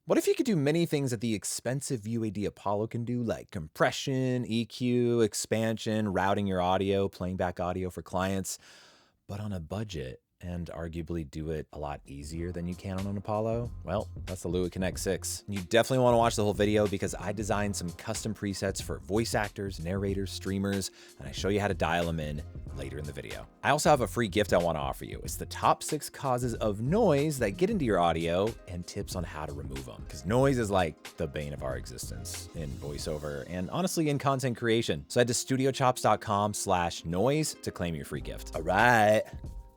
What if you could do many things that the expensive UAD Apollo can do, like compression, EQ, expansion, routing your audio, playing back audio for clients, but on a budget, and arguably do it a lot easier than you can on an Apollo? Well, that's the Lewitt Connect 6. You definitely want to watch the whole video because I designed some custom presets for voice actors, narrators, streamers, and I show you how to dial them in later in the video. I also have a free gift I want to offer you. It's the top 6 causes of noise that get into your audio and tips on how to remove them. Because noise is like the bane of our existence in voiceover and honestly in content creation. So head to studiochops.com/noise to claim your free gift. All right.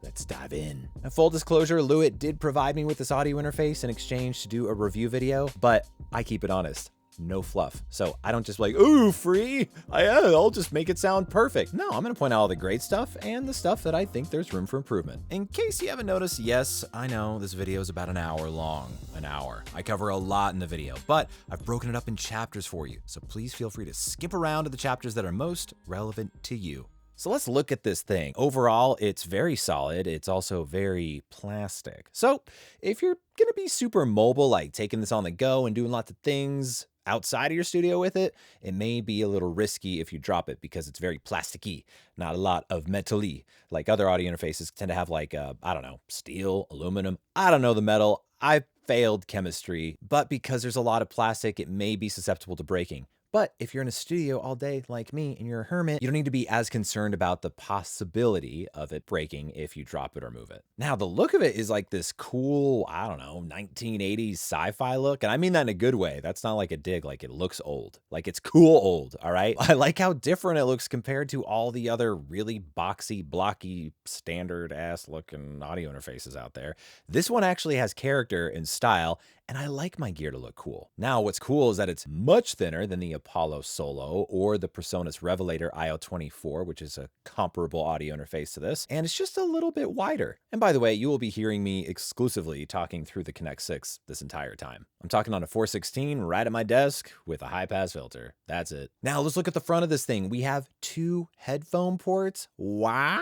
Let's dive in. Now, full disclosure, Lewitt did provide me with this audio interface in exchange to do a review video, but I keep it honest. No fluff. So I don't just like, ooh, free. I'll just make it sound perfect. No, I'm going to point out all the great stuff and the stuff that I think there's room for improvement. In case you haven't noticed, yes, I know this video is about an hour long. An hour. I cover a lot in the video, but I've broken it up in chapters for you. So please feel free to skip around to the chapters that are most relevant to you. So let's look at this thing. Overall, it's very solid. It's also very plastic. So if you're gonna be super mobile, like taking this on the go and doing lots of things outside of your studio with it, it may be a little risky if you drop it because it's very plasticky, not a lot of metal-y. Like other audio interfaces tend to have like, I don't know, steel, aluminum. I don't know the metal. I failed chemistry, but because there's a lot of plastic, it may be susceptible to breaking. But if you're in a studio all day like me and you're a hermit, you don't need to be as concerned about the possibility of it breaking if you drop it or move it. Now, the look of it is like this cool, I don't know, 1980s sci-fi look. And I mean that in a good way. That's not like a dig, like it looks old. Like it's cool old, all right? I like how different it looks compared to all the other really boxy, blocky, standard-ass looking audio interfaces out there. This one actually has character and style, and I like my gear to look cool. Now, what's cool is that it's much thinner than the Apollo Solo or the PreSonus Revelator IO24, which is a comparable audio interface to this, and it's just a little bit wider. And by the way, you will be hearing me exclusively talking through the Connect 6 this entire time. I'm talking on a 416 right at my desk with a high-pass filter. That's it. Now, let's look at the front of this thing. We have 2 headphone ports. Wow!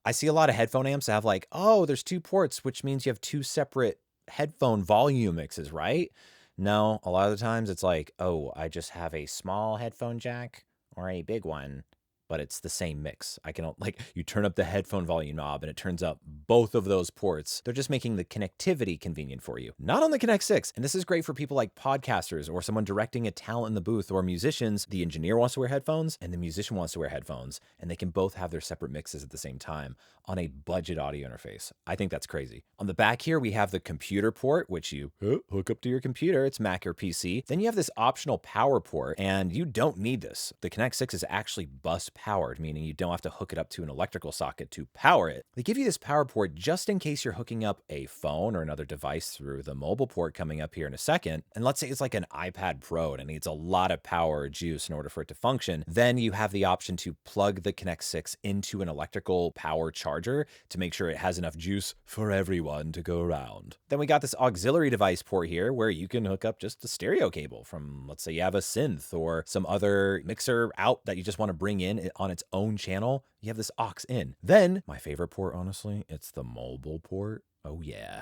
I see a lot of headphone amps that have like, oh, there's 2 ports, which means you have 2 separate headphone volume mixes, right? No, a lot of the times it's like, oh, I just have a small headphone jack or a big one, but it's the same mix. I can, like, you turn up the headphone volume knob and it turns up both of those ports. They're just making the connectivity convenient for you. Not on the Connect 6. And this is great for people like podcasters or someone directing a talent in the booth or musicians. The engineer wants to wear headphones and the musician wants to wear headphones, and they can both have their separate mixes at the same time on a budget audio interface. I think that's crazy. On the back here, we have the computer port, which you hook up to your computer. It's Mac or PC. Then you have this optional power port, and you don't need this. The Connect 6 is actually bus powered, meaning you don't have to hook it up to an electrical socket to power it. They give you this power port just in case you're hooking up a phone or another device through the mobile port coming up here in a second. And let's say it's like an iPad Pro and it needs a lot of power or juice in order for it to function. Then you have the option to plug the Connect 6 into an electrical power charger to make sure it has enough juice for everyone to go around. Then we got this auxiliary device port here where you can hook up just a stereo cable from, let's say you have a synth or some other mixer out that you just want to bring in on its own channel. You have this aux in. Then my favorite port, honestly, it's the mobile port. Oh yeah,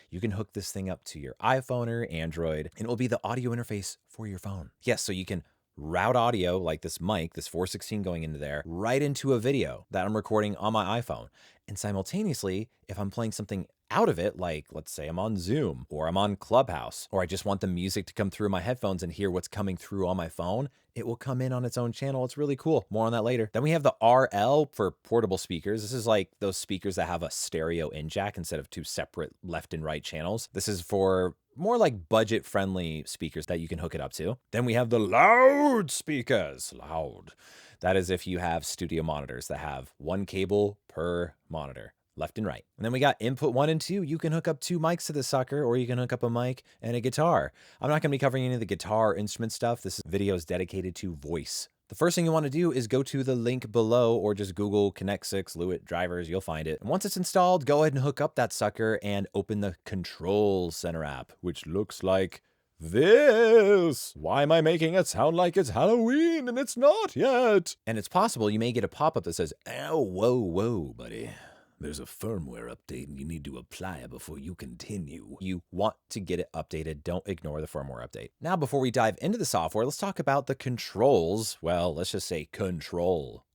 you can hook this thing up to your iPhone or Android and it will be the audio interface for your phone. Yes, so you can route audio like this mic, this 416 going into there, right into a video that I'm recording on my iPhone. And simultaneously, if I'm playing something out of it, like let's say I'm on Zoom or I'm on Clubhouse, or I just want the music to come through my headphones and hear what's coming through on my phone, it will come in on its own channel. It's really cool. More on that later. Then we have the RL for portable speakers. This is like those speakers that have a stereo in jack instead of 2 separate left and right channels. This is for more like budget-friendly speakers that you can hook it up to. Then we have the loud speakers. Loud. That is if you have studio monitors that have 1 cable per monitor, left and right. And then we got input 1 and 2. You can hook up 2 mics to this sucker, or you can hook up a mic and a guitar. I'm not going to be covering any of the guitar instrument stuff. This video is dedicated to voice. The first thing you want to do is go to the link below or just Google Connect 6 Lewitt drivers. You'll find it. And once it's installed, go ahead and hook up that sucker and open the Control Center app, which looks like this. Why am I making it sound like it's Halloween and it's not yet? And it's possible you may get a pop-up that says, oh, whoa, buddy. there's a firmware update and you need to apply it before you continue. You want to get it updated. Don't ignore the firmware update. Now, before we dive into the software, let's talk about the controls. Well, let's just say control,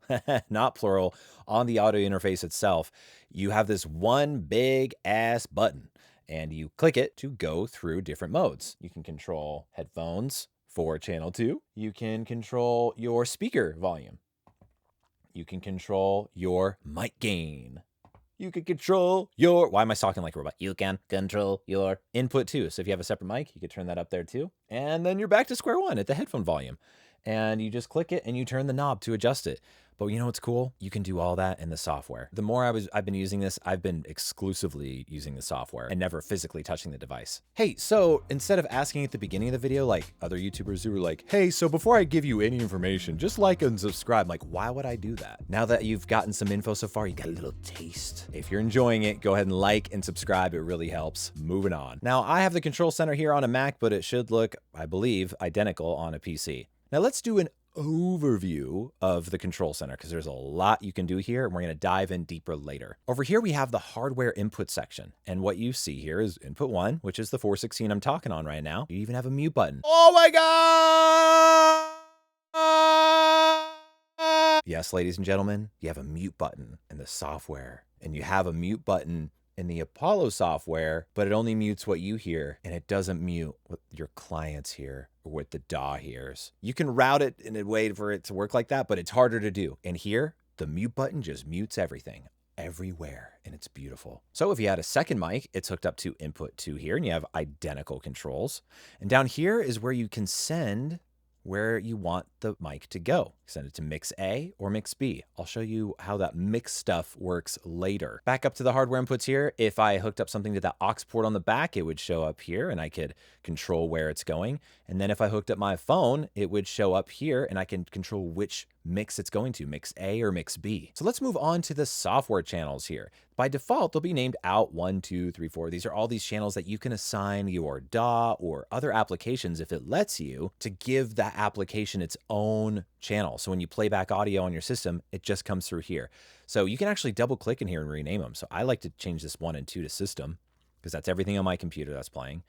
not plural, on the audio interface itself. You have this one big ass button and you click it to go through different modes. You can control headphones for channel 2. You can control your speaker volume. You can control your mic gain. You can control your, why am I talking like a robot? You can control your input too. So if you have a separate mic, you could turn that up there too. And then you're back to square one at the headphone volume. And you just click it and you turn the knob to adjust it. But you know what's cool? You can do all that in the software. The more I've been using this, I've been exclusively using the software and never physically touching the device. Hey, so instead of asking at the beginning of the video, like other YouTubers who were like, hey, so before I give you any information, just like and subscribe. Like, why would I do that? Now that you've gotten some info so far, you got a little taste. If you're enjoying it, go ahead and like and subscribe. It really helps. Moving on. Now, I have the control center here on a Mac, but it should look, I believe, identical on a PC. Now let's do an overview of the control center because there's a lot you can do here and we're going to dive in deeper later. Over here we have the hardware input section, and what you see here is input 1, which is the 416 I'm talking on right now. You even have a mute button. Oh my god! Yes, ladies and gentlemen, you have a mute button in the software, and you have a mute button in the Apollo software, but it only mutes what you hear and it doesn't mute what your clients hear or what the DAW hears. You can route it in a way for it to work like that, but it's harder to do. And here, the mute button just mutes everything everywhere, and it's beautiful. So if you had a second mic, it's hooked up to input 2 here, and you have identical controls. And down here is where you can send where you want the mic to go. Send it to mix A or mix B. I'll show you how that mix stuff works later. Back up to the hardware inputs here. If I hooked up something to that aux port on the back, it would show up here and I could control where it's going. And then if I hooked up my phone, it would show up here and I can control which mix it's going to, mix A or mix B. So let's move on to the software channels here. By default, they'll be named out 1, 2, 3, 4. These are all these channels that you can assign your DAW or other applications if it lets you to give that application its own channel. So when you play back audio on your system, it just comes through here. So you can actually double click in here and rename them. So I like to change this 1 and 2 to system because that's everything on my computer that's playing.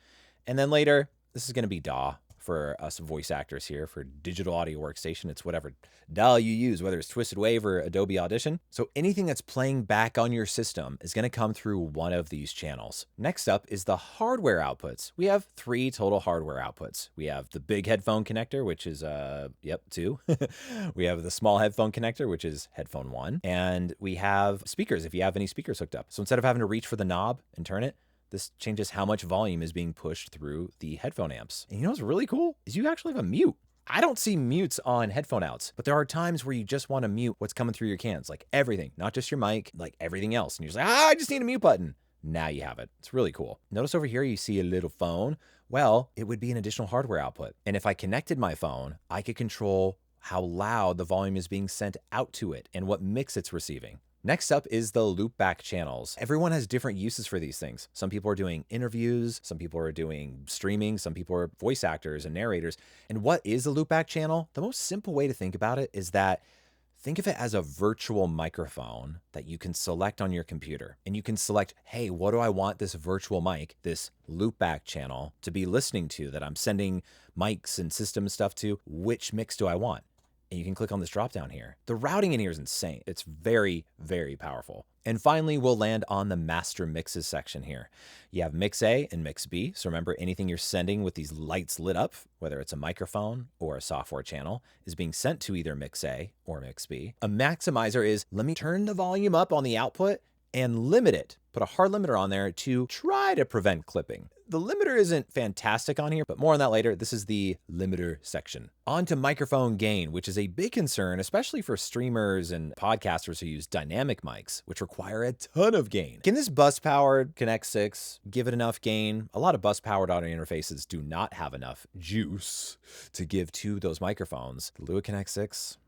And then later, this is going to be DAW for us voice actors here for digital audio workstation. It's whatever DAW you use, whether it's Twisted Wave or Adobe Audition. So anything that's playing back on your system is going to come through one of these channels. Next up is the hardware outputs. We have 3 total hardware outputs. We have the big headphone connector, which is, 2. We have the small headphone connector, which is headphone 1. And we have speakers, if you have any speakers hooked up. So instead of having to reach for the knob and turn it, this changes how much volume is being pushed through the headphone amps. And you know what's really cool is you actually have a mute. I don't see mutes on headphone outs, but there are times where you just want to mute what's coming through your cans, like everything, not just your mic, like everything else. And you're just like, I just need a mute button. Now you have it. It's really cool. Notice over here, you see a little phone. Well, it would be an additional hardware output. And if I connected my phone, I could control how loud the volume is being sent out to it and what mix it's receiving. Next up is the loopback channels. Everyone has different uses for these things. Some people are doing interviews, some people are doing streaming, some people are voice actors and narrators. And what is a loopback channel? The most simple way to think about it is that think of it as a virtual microphone that you can select on your computer. And you can select, hey, what do I want this virtual mic, this loopback channel to be listening to that I'm sending mics and system stuff to? Which mix do I want? And you can click on this drop down here. The routing in here is insane. It's very, very powerful. And finally, we'll land on the master mixes section here. You have mix A and mix B. So remember, anything you're sending with these lights lit up, whether it's a microphone or a software channel, is being sent to either mix A or mix B. A maximizer is, let me turn the volume up on the output and limit it. Put a hard limiter on there to try to prevent clipping. The limiter isn't fantastic on here, but more on that later. This is the limiter section. On to microphone gain, which is a big concern, especially for streamers and podcasters who use dynamic mics, which require a ton of gain. Can this bus-powered Connect 6 give it enough gain? A lot of bus-powered audio interfaces do not have enough juice to give to those microphones. The Lewitt Connect 6,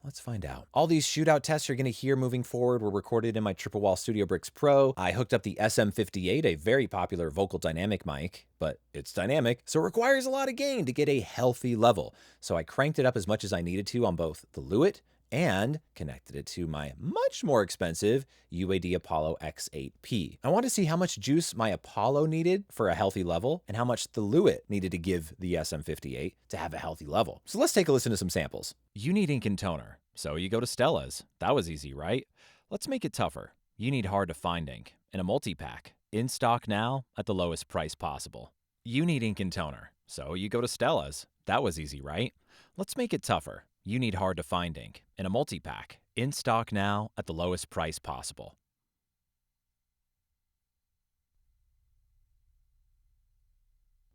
let's find out. All these shootout tests you're going to hear moving forward were recorded in my Triple Wall Studio Bricks Pro. I hooked up the SM58, a very popular vocal dynamic mic, but it's dynamic, so it requires a lot of gain to get a healthy level. So I cranked it up as much as I needed to on both the Lewitt and connected it to my much more expensive UAD Apollo X8P. I want to see how much juice my Apollo needed for a healthy level and how much the Lewitt needed to give the SM58 to have a healthy level. So let's take a listen to some samples. You need ink and toner, so you go to Stella's. That was easy, right? Let's make it tougher. You need hard to find ink in a multi-pack. In stock now at the lowest price possible. You need ink and toner, so you go to Stella's. That was easy, right? Let's make it tougher. You need hard to find ink in a multi-pack. In stock now at the lowest price possible.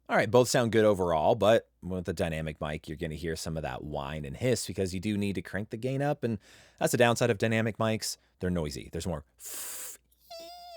All right, both sound good overall, but with the dynamic mic, you're going to hear some of that whine and hiss because you do need to crank the gain up, and that's the downside of dynamic mics. They're noisy. There's more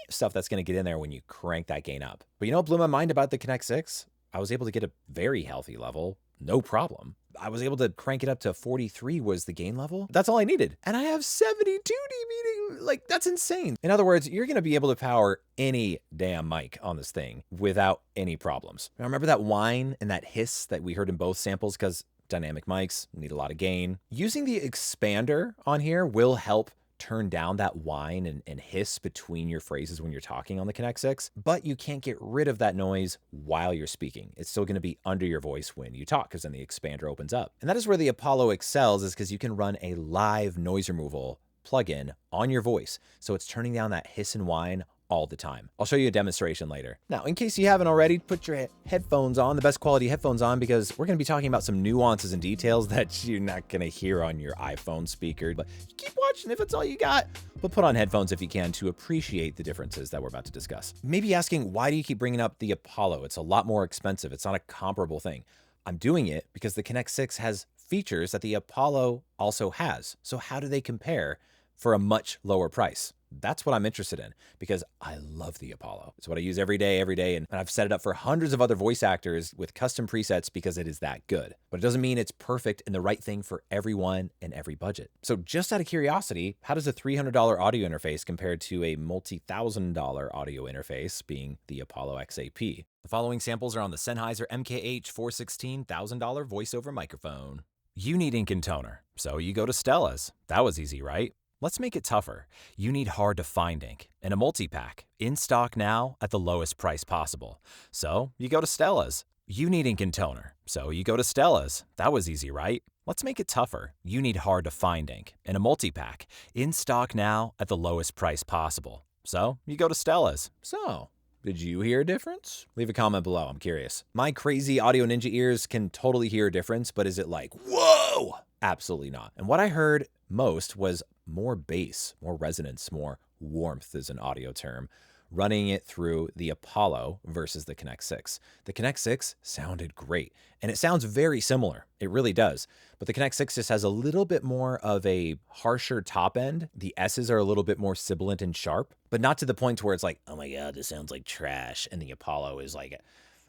stuff that's going to get in there when you crank that gain up. But you know what blew my mind about the Connect 6? I was able to get a very healthy level, no problem. I was able to crank it up to 43 was the gain level. That's all I needed. And I have 72 dB. Like, that's insane. In other words, you're going to be able to power any damn mic on this thing without any problems. Now, remember that whine and that hiss that we heard in both samples? Because dynamic mics need a lot of gain. Using the expander on here will help turn down that whine and hiss between your phrases when you're talking on the Connect 6, but you can't get rid of that noise while you're speaking. It's still going to be under your voice when you talk because then the expander opens up. And that is where the Apollo excels, is because you can run a live noise removal plugin on your voice. So it's turning down that hiss and whine all the time. I'll show you a demonstration later. Now, in case you haven't already, put your headphones on, the best quality headphones on, because we're going to be talking about some nuances and details that you're not going to hear on your iPhone speaker. But keep watching if it's all you got. But put on headphones if you can to appreciate the differences that we're about to discuss. Maybe asking, why do you keep bringing up the Apollo? It's a lot more expensive. It's not a comparable thing. I'm doing it because the Connect 6 has features that the Apollo also has. So how do they compare for a much lower price? That's what I'm interested in because I love the Apollo. It's what I use every day, and I've set it up for hundreds of other voice actors with custom presets because it is that good. But it doesn't mean it's perfect and the right thing for everyone and every budget. So just out of curiosity, how does a $300 audio interface compare to a multi-$1,000 audio interface being the Apollo X8P? The following samples are on the Sennheiser MKH 416 $1,000 voiceover microphone. You need ink and toner, so you go to Stella's. That was easy, right? Let's make it tougher. You need hard to find ink in a multi-pack. In stock now at the lowest price possible. So you go to Stella's. You need ink and toner. So you go to Stella's. That was easy, right? Let's make it tougher. You need hard to find ink in a multi-pack. In stock now at the lowest price possible. So you go to Stella's. So did you hear a difference? Leave a comment below. I'm curious. My crazy audio ninja ears can totally hear a difference, but is it like, whoa? Absolutely not. And what I heard most was more bass, more resonance, more warmth is an audio term, running it through the Apollo versus the Connect 6. The Connect 6 sounded great, and it sounds very similar. It really does. But the Connect 6 just has a little bit more of a harsher top end. The S's are a little bit more sibilant and sharp, but not to the point where it's like, oh my God, this sounds like trash. And the Apollo is like,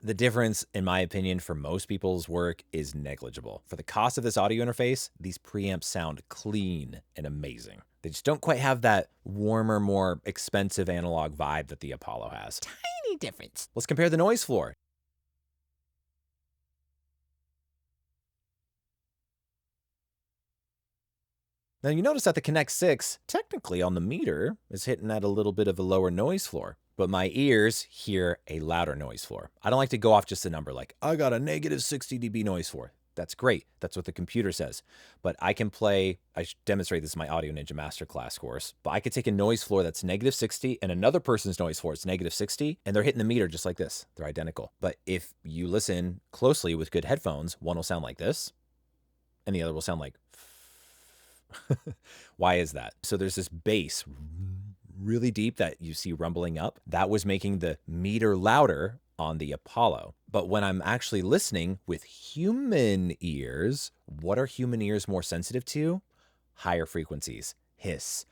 the difference, in my opinion, for most people's work is negligible. For the cost of this audio interface, these preamps sound clean and amazing. They just don't quite have that warmer, more expensive analog vibe that the Apollo has. Tiny difference. Let's compare the noise floor. Now you notice that the Connect 6, technically on the meter, is hitting at a little bit of a lower noise floor, but my ears hear a louder noise floor. I don't like to go off just a number like, I got a negative 60 dB noise floor. That's great. That's what the computer says. But I can play, I demonstrate this in my Audio Ninja Masterclass course, but I could take a noise floor that's negative 60 and another person's noise floor is negative 60, and they're hitting the meter just like this. They're identical. But if you listen closely with good headphones, one will sound like this, and the other will sound like why is that? So there's this bass really deep that you see rumbling up. That was making the meter louder on the Apollo. But when I'm actually listening with human ears, what are human ears more sensitive to? Higher frequencies, hiss,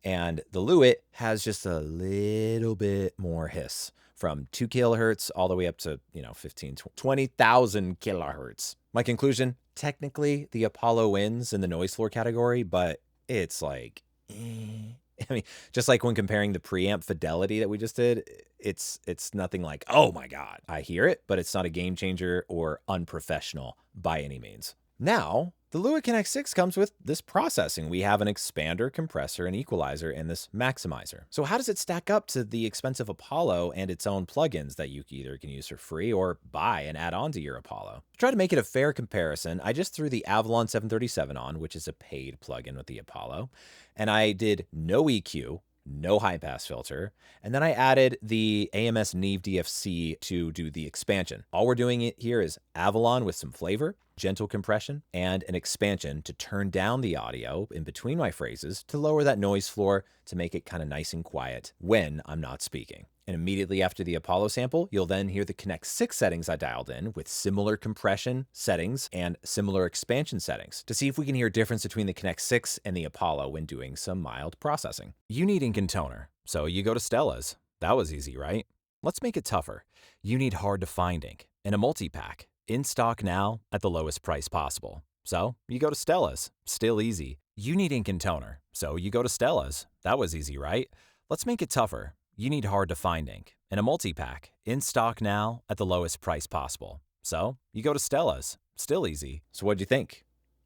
and the Lewitt has just a little bit more hiss from 2 kilohertz all the way up to, 15, 20,000 kilohertz. My conclusion, technically the Apollo wins in the noise floor category, but it's like, I mean, just like when comparing the preamp fidelity that we just did, it's nothing like, oh my God, I hear it, but it's not a game changer or unprofessional by any means. Now, The Lewitt Connect 6 comes with this processing. We have an expander, compressor, and equalizer, and this maximizer. So how does it stack up to the expensive Apollo and its own plugins that you either can use for free or buy and add on to your Apollo? To try to make it a fair comparison, I just threw the Avalon 737 on, which is a paid plugin with the Apollo, and I did no EQ, no high pass filter, and then I added the AMS Neve DFC to do the expansion. All we're doing it here is Avalon with some flavor, gentle compression, and an expansion to turn down the audio in between my phrases to lower that noise floor to make it kind of nice and quiet when I'm not speaking. And immediately after the Apollo sample, you'll then hear the Connect 6 settings I dialed in with similar compression settings and similar expansion settings to see if we can hear a difference between the Connect 6 and the Apollo when doing some mild processing. You need ink and toner, so you go to Stella's. That was easy, right? Let's make it tougher. You need hard to find ink and a multi-pack. In stock now at the lowest price possible. So you go to Stella's. Still easy. You need ink and toner, so you go to Stella's. That was easy, right? Let's make it tougher. You need hard to find ink and a multi-pack. In stock now at the lowest price possible. So you go to Stella's. Still easy. So what'd you think?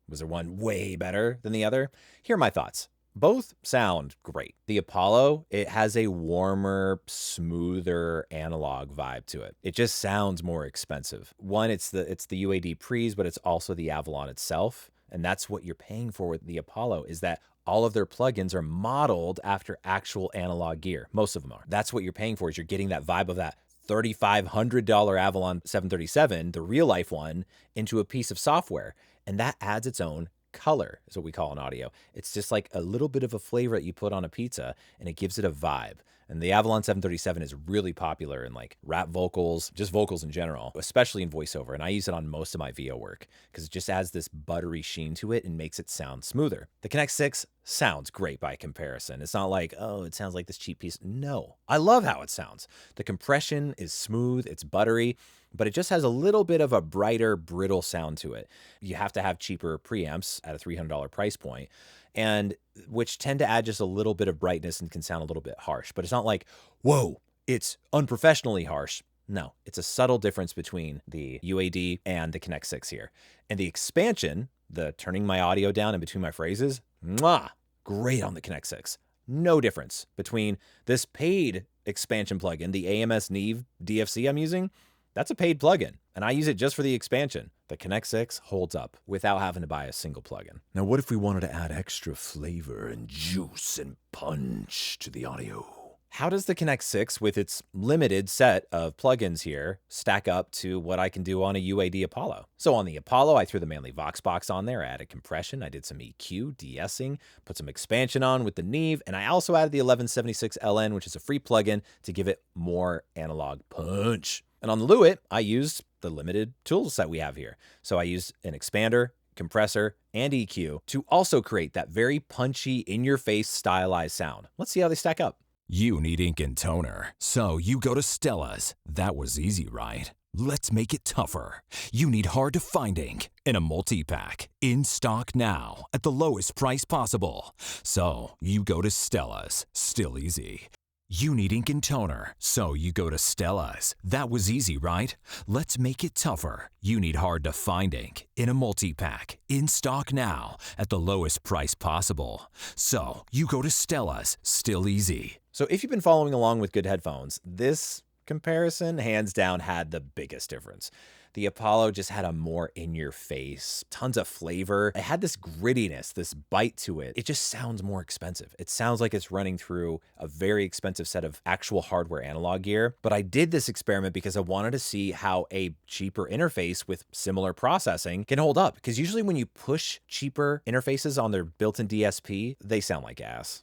Was there one way better than the other? Here are my thoughts. Both sound great. The Apollo, it has a warmer, smoother analog vibe to it. It just sounds more expensive. One, it's the UAD pre's, but it's also the Avalon itself. And that's what you're paying for with the Apollo, is that all of their plugins are modeled after actual analog gear. Most of them are. That's what you're paying for, is you're getting that vibe of that $3,500 Avalon 737, the real life one, into a piece of software. And that adds its own color, is what we call in audio. It's just like a little bit of a flavor that you put on a pizza, and it gives it a vibe. And the Avalon 737 is really popular in like rap vocals, just vocals in general, especially in voiceover. And I use it on most of my VO work because it just adds this buttery sheen to it and makes it sound smoother. The Connect 6 sounds great by comparison. It's not like, oh, it sounds like this cheap piece. No, I love how it sounds. The compression is smooth, it's buttery, but it just has a little bit of a brighter, brittle sound to it. You have to have cheaper preamps at a $300 price point, and which tend to add just a little bit of brightness and can sound a little bit harsh. But it's not like, whoa, it's unprofessionally harsh. No, it's a subtle difference between the UAD and the Connect 6 here. And the expansion, the turning my audio down in between my phrases, great on the Connect 6. No difference between this paid expansion plugin, the AMS Neve DFC I'm using. That's a paid plugin, and I use it just for the expansion. The Connect 6 holds up without having to buy a single plugin. Now, what if we wanted to add extra flavor and juice and punch to the audio? How does the Connect 6, with its limited set of plugins here, stack up to what I can do on a UAD Apollo? So on the Apollo, I threw the Manly Vox box on there, I added compression, I did some EQ, de-essing, put some expansion on with the Neve, and I also added the 1176 LN, which is a free plugin to give it more analog punch. And on the Lewitt, I used the limited tool set we have here. So I used an expander, compressor, and EQ to also create that very punchy, in-your-face stylized sound. Let's see how they stack up. You need ink and toner, so you go to Stella's. That was easy, right? Let's make it tougher. You need hard-to-find ink in a multi-pack. In stock now at the lowest price possible. So you go to Stella's. Still easy. You need ink and toner, so you go to Stella's. That was easy, right? Let's make it tougher. You need hard-to-find ink in a multi-pack. In stock now at the lowest price possible. So you go to Stella's. Still easy. So if you've been following along with good headphones, this comparison hands down had the biggest difference. The Apollo just had a more in-your-face, tons of flavor. It had this grittiness, this bite to it. It just sounds more expensive. It sounds like it's running through a very expensive set of actual hardware analog gear. But I did this experiment because I wanted to see how a cheaper interface with similar processing can hold up. Because usually when you push cheaper interfaces on their built-in DSP, they sound like ass.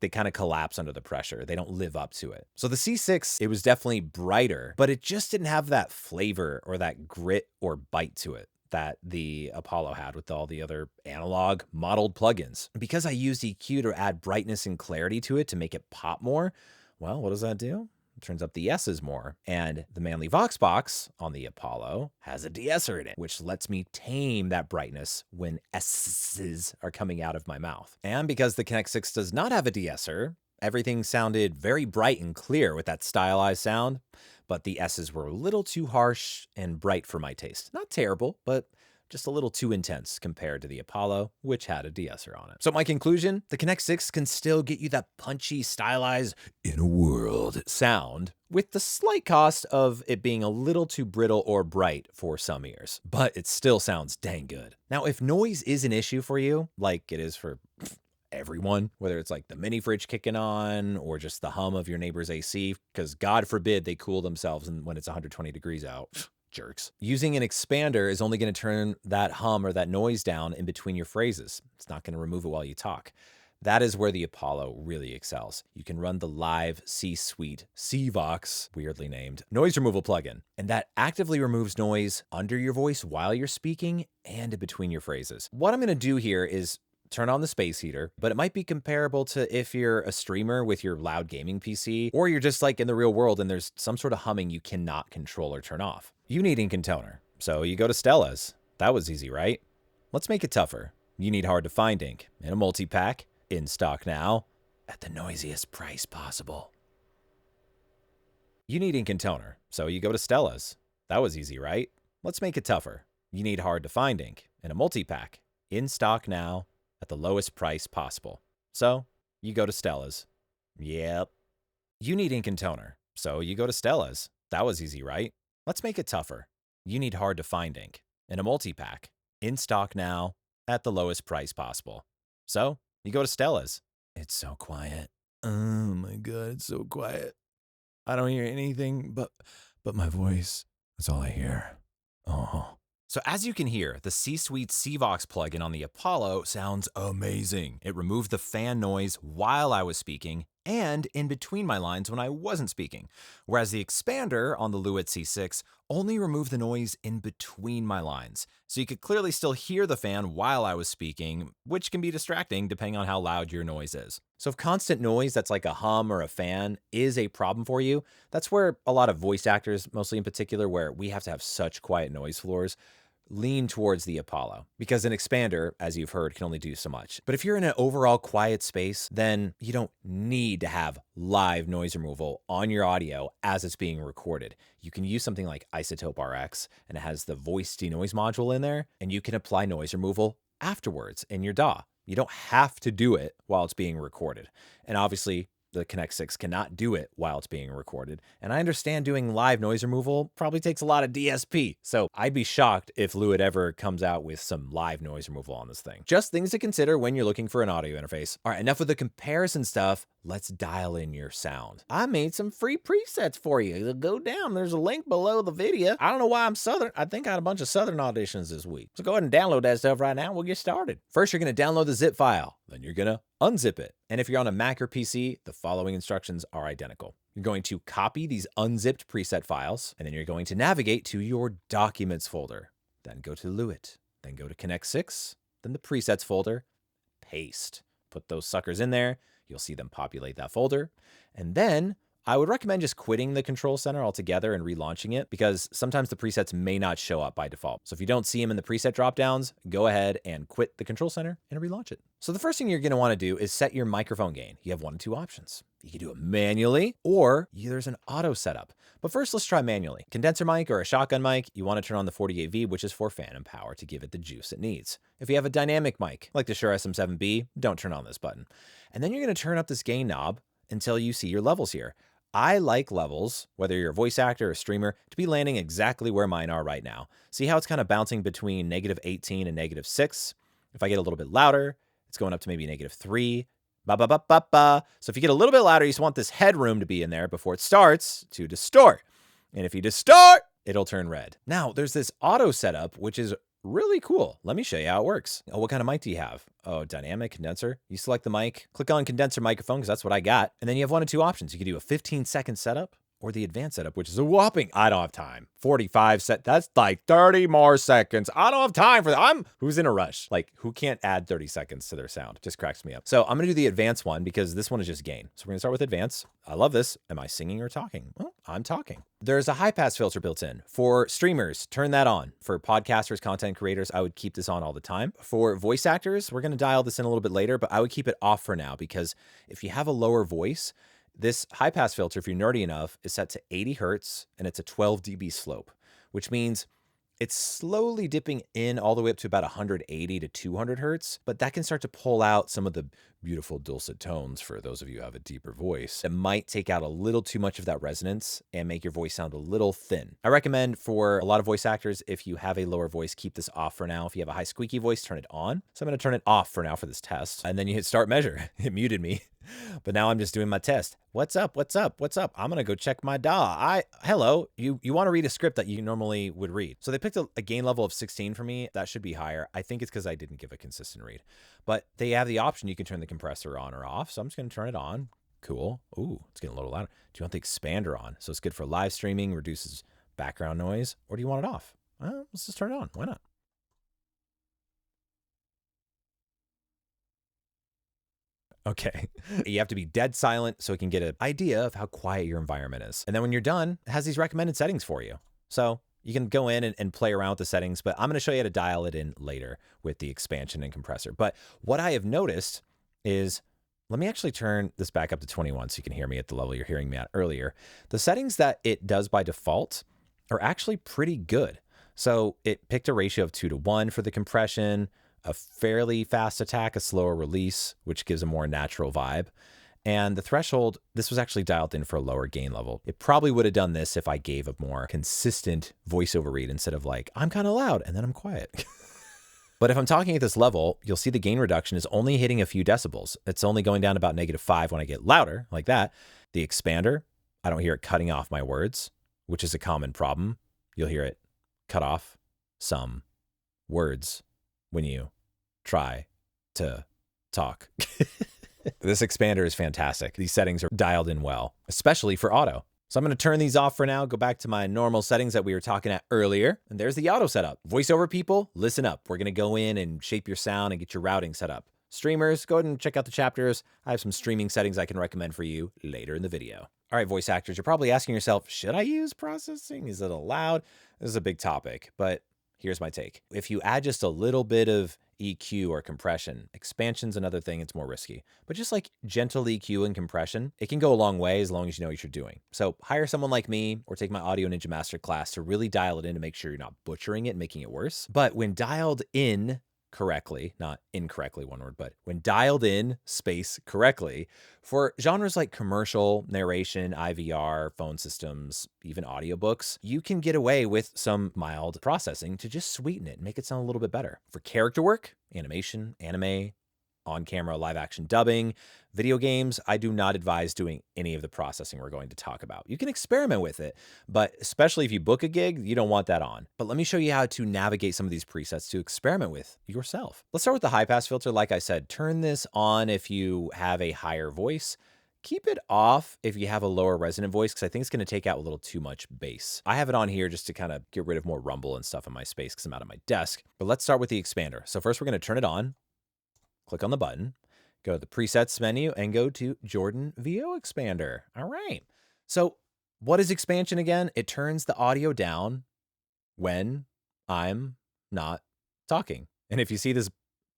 They kind of collapse under the pressure. They don't live up to it. So the C6, it was definitely brighter, but it just didn't have that flavor or that grit or bite to it that the Apollo had with all the other analog modeled plugins. Because I used EQ to add brightness and clarity to it to make it pop more, well, what does that do? It turns up the S's more. And the Manly Vox box on the Apollo has a de-esser in it, which lets me tame that brightness when S's are coming out of my mouth. And because the Connect 6 does not have a de-esser, everything sounded very bright and clear with that stylized sound, but the S's were a little too harsh and bright for my taste. Not terrible, but just a little too intense compared to the Apollo, which had a de-esser on it. So my conclusion, the Connect 6 can still get you that punchy, stylized, in a world sound, with the slight cost of it being a little too brittle or bright for some ears. But it still sounds dang good. Now, if noise is an issue for you, like it is for everyone, whether it's like the mini fridge kicking on or just the hum of your neighbor's AC, because God forbid they cool themselves when it's 120 degrees out. Jerks. Using an expander is only going to turn that hum or that noise down in between your phrases. It's not going to remove it while you talk. That is where the Apollo really excels. You can run the live C-Suite, C-Vox, weirdly named, noise removal plugin, and that actively removes noise under your voice while you're speaking and in between your phrases. What I'm going to do here is turn on the space heater, but it might be comparable to if you're a streamer with your loud gaming PC, or you're just like in the real world and there's some sort of humming you cannot control or turn off. You need ink and toner, so you go to Stella's. That was easy, right? Let's make it tougher. You need hard to find ink in a multi-pack, in stock now, at the noisiest price possible. You need ink and toner, so you go to Stella's. That was easy, right? Let's make it tougher. You need hard to find ink in a multi-pack, in stock now, at the lowest price possible. So you go to Stella's. Yep. You need ink and toner, so you go to Stella's. That was easy, right? Let's make it tougher. You need hard to find ink in a multi-pack, in stock now, at the lowest price possible. So you go to Stella's. It's so quiet. Oh my God, it's so quiet. I don't hear anything but my voice. That's all I hear. Oh. So as you can hear, the C-Suite C-Vox plugin on the Apollo sounds amazing. It removed the fan noise while I was speaking and in between my lines when I wasn't speaking, whereas the expander on the Lewitt C6 only removed the noise in between my lines. So you could clearly still hear the fan while I was speaking, which can be distracting depending on how loud your noise is. So if constant noise that's like a hum or a fan is a problem for you, that's where a lot of voice actors, mostly in particular, where we have to have such quiet noise floors, lean towards the Apollo, because an expander, as you've heard, can only do so much. But if you're in an overall quiet space, then you don't need to have live noise removal on your audio as it's being recorded. You can use something like Isotope RX, and it has the voice denoise module in there, and you can apply noise removal afterwards in your DAW. You don't have to do it while it's being recorded. And obviously, the Connect 6 cannot do it while it's being recorded. And I understand doing live noise removal probably takes a lot of DSP. So I'd be shocked if Lewitt ever comes out with some live noise removal on this thing. Just things to consider when you're looking for an audio interface. All right, enough with the comparison stuff. Let's dial in your sound. I made some free presets for you. Go down. There's a link below the video. I don't know why I'm Southern. I think I had a bunch of Southern auditions this week. So go ahead and download that stuff right now. We'll get started. First, you're going to download the zip file. Then you're going to unzip it. And if you're on a Mac or PC, the following instructions are identical. You're going to copy these unzipped preset files, and then you're going to navigate to your Documents folder. Then go to Lewitt. Then go to Connect 6. Then the Presets folder. Paste. Put those suckers in there. You'll see them populate that folder. And then I would recommend just quitting the control center altogether and relaunching it, because sometimes the presets may not show up by default. So if you don't see them in the preset dropdowns, go ahead and quit the control center and relaunch it. So the first thing you're going to want to do is set your microphone gain. You have one of two options. You can do it manually, or there's an auto setup. But first, let's try manually. Condenser mic or a shotgun mic, you want to turn on the 48V, which is for phantom power to give it the juice it needs. If you have a dynamic mic, like the Shure SM7B, don't turn on this button. And then you're going to turn up this gain knob until you see your levels here. I like levels, whether you're a voice actor or streamer, to be landing exactly where mine are right now. See how it's kind of bouncing between -18 and -6? If I get a little bit louder, it's going up to maybe -3. Ba ba ba ba ba. So if you get a little bit louder, you just want this headroom to be in there before it starts to distort. And if you distort, it'll turn red. Now, there's this auto setup, which is really cool. Let me show you how it works. Oh, what kind of mic do you have? Oh, dynamic condenser. You select the mic, click on condenser microphone, because that's what I got. And then you have one of two options. You can do a 15-second setup or the advanced setup, which is a whopping, I don't have time. 45 set, that's like 30 more seconds. I don't have time for that. Who's in a rush? Like, who can't add 30 seconds to their sound? Just cracks me up. So I'm gonna do the advanced one because this one is just gain. So we're gonna start with advanced. I love this. Am I singing or talking? Well, I'm talking. There's a high pass filter built in. For streamers, turn that on. For podcasters, content creators, I would keep this on all the time. For voice actors, we're gonna dial this in a little bit later, but I would keep it off for now, because if you have a lower voice, this high pass filter, if you're nerdy enough, is set to 80 Hertz and it's a 12 dB slope, which means It's slowly dipping in all the way up to about 180 to 200 hertz, but that can start to pull out some of the beautiful dulcet tones for those of you who have a deeper voice. It might take out a little too much of that resonance and make your voice sound a little thin. I recommend for a lot of voice actors, if you have a lower voice, keep this off for now. If you have a high squeaky voice, turn it on. So I'm going to turn it off for now for this test. And then you hit start measure. It muted me. But now I'm just doing my test. What's up? What's up? What's up? I'm going to go check my DAW. Hello. You want to read a script that you normally would read. So they picked a gain level of 16 for me. That should be higher. I think it's because I didn't give a consistent read. But they have the option. You can turn the compressor on or off. So I'm just going to turn it on. Cool. Ooh, it's getting a little louder. Do you want the expander on? So it's good for live streaming, reduces background noise. Or do you want it off? Well, let's just turn it on. Why not? Okay. You have to be dead silent so it can get an idea of how quiet your environment is. And then when you're done, it has these recommended settings for you. So you can go in and play around with the settings, but I'm going to show you how to dial it in later with the expansion and compressor. But what I have noticed is, let me actually turn this back up to 21 so you can hear me at the level you're hearing me at earlier. The settings that it does by default are actually pretty good. So it picked a ratio of 2:1 for the compression, a fairly fast attack, a slower release, which gives a more natural vibe. And the threshold, this was actually dialed in for a lower gain level. It probably would have done this if I gave a more consistent voiceover read instead of like, I'm kind of loud and then I'm quiet. But if I'm talking at this level, you'll see the gain reduction is only hitting a few decibels. It's only going down about -5 when I get louder like that. The expander, I don't hear it cutting off my words, which is a common problem. You'll hear it cut off some words when you try to talk. This expander is fantastic. These settings are dialed in well, especially for auto. So I'm going to turn these off for now, go back to my normal settings that we were talking at earlier. And there's the auto setup. Voiceover people, listen up. We're going to go in and shape your sound and get your routing set up. Streamers, go ahead and check out the chapters. I have some streaming settings I can recommend for you later in the video. All right, voice actors, you're probably asking yourself, should I use processing? Is it allowed? This is a big topic, but here's my take. If you add just a little bit of EQ or compression, expansion's another thing, it's more risky. But just like gentle EQ and compression, it can go a long way as long as you know what you're doing. So hire someone like me or take my Audio Ninja Master class to really dial it in to make sure you're not butchering it and making it worse. But when dialed in correctly, not incorrectly, one word, but when dialed in space correctly for genres like commercial, narration, IVR, phone systems, even audiobooks, you can get away with some mild processing to just sweeten it and make it sound a little bit better. For character work, animation, anime, on-camera live action dubbing, video games, I do not advise doing any of the processing we're going to talk about. You can experiment with it, but especially if you book a gig, you don't want that on. But let me show you how to navigate some of these presets to experiment with yourself. Let's start with the high pass filter. Like I said, turn this on if you have a higher voice. Keep it off if you have a lower resonant voice, because I think it's going to take out a little too much bass. I have it on here just to kind of get rid of more rumble and stuff in my space because I'm out of my desk. But let's start with the expander. So first we're going to turn it on. Click on the button, go to the presets menu and go to Jordan VO Expander. All right. So what is expansion again? It turns the audio down when I'm not talking. And if you see this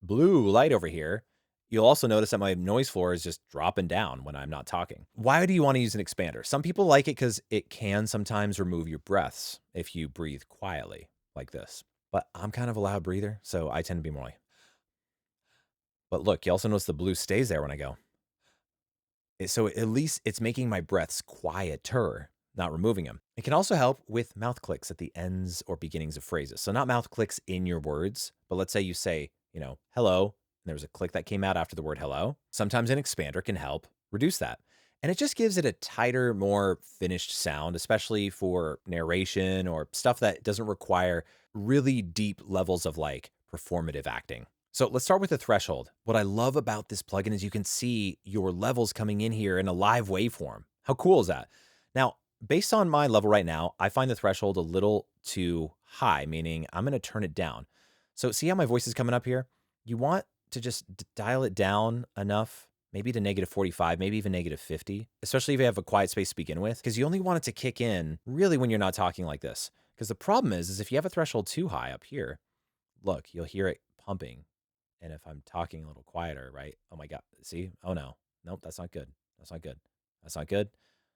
blue light over here, you'll also notice that my noise floor is just dropping down when I'm not talking. Why do you want to use an expander? Some people like it because it can sometimes remove your breaths if you breathe quietly like this. But I'm kind of a loud breather, so I tend to be more like, but look, you also notice the blue stays there when I go. So at least it's making my breaths quieter, not removing them. It can also help with mouth clicks at the ends or beginnings of phrases. So not mouth clicks in your words, but let's say you say, hello, and there was a click that came out after the word hello. Sometimes an expander can help reduce that. And it just gives it a tighter, more finished sound, especially for narration or stuff that doesn't require really deep levels of like performative acting. So let's start with the threshold. What I love about this plugin is you can see your levels coming in here in a live waveform. How cool is that? Now, based on my level right now, I find the threshold a little too high, meaning I'm going to turn it down. So see how my voice is coming up here? You want to just dial it down enough, maybe to -45, maybe even -50, especially if you have a quiet space to begin with, because you only want it to kick in really when you're not talking like this. Because the problem is if you have a threshold too high up here, look, you'll hear it pumping. And if I'm talking a little quieter, right? Oh my God, see? Oh no, nope, that's not good. That's not good. That's not good.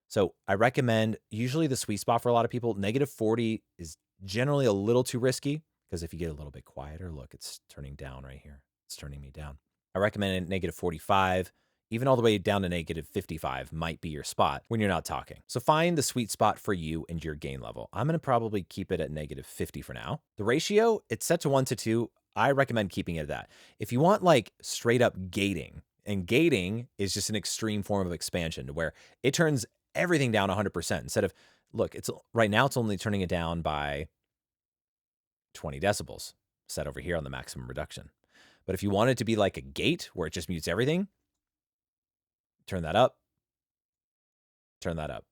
So I recommend, usually the sweet spot for a lot of people, -40 is Generally a little too risky, because if you get a little bit quieter, look, it's turning down right here. It's turning me down. I recommend -45, even all the way down to -55 might be your spot when you're not talking. So find the sweet spot for you and your gain level. I'm going to probably keep it at -50 for now. The ratio, it's set to 1:2. I recommend keeping it at that. If you want like straight up gating, and gating is just an extreme form of expansion to where it turns everything down 100% instead of, look, it's right now it's only turning it down by 20 decibels set over here on the maximum reduction. But if you want it to be like a gate where it just mutes everything, turn that up, turn that up.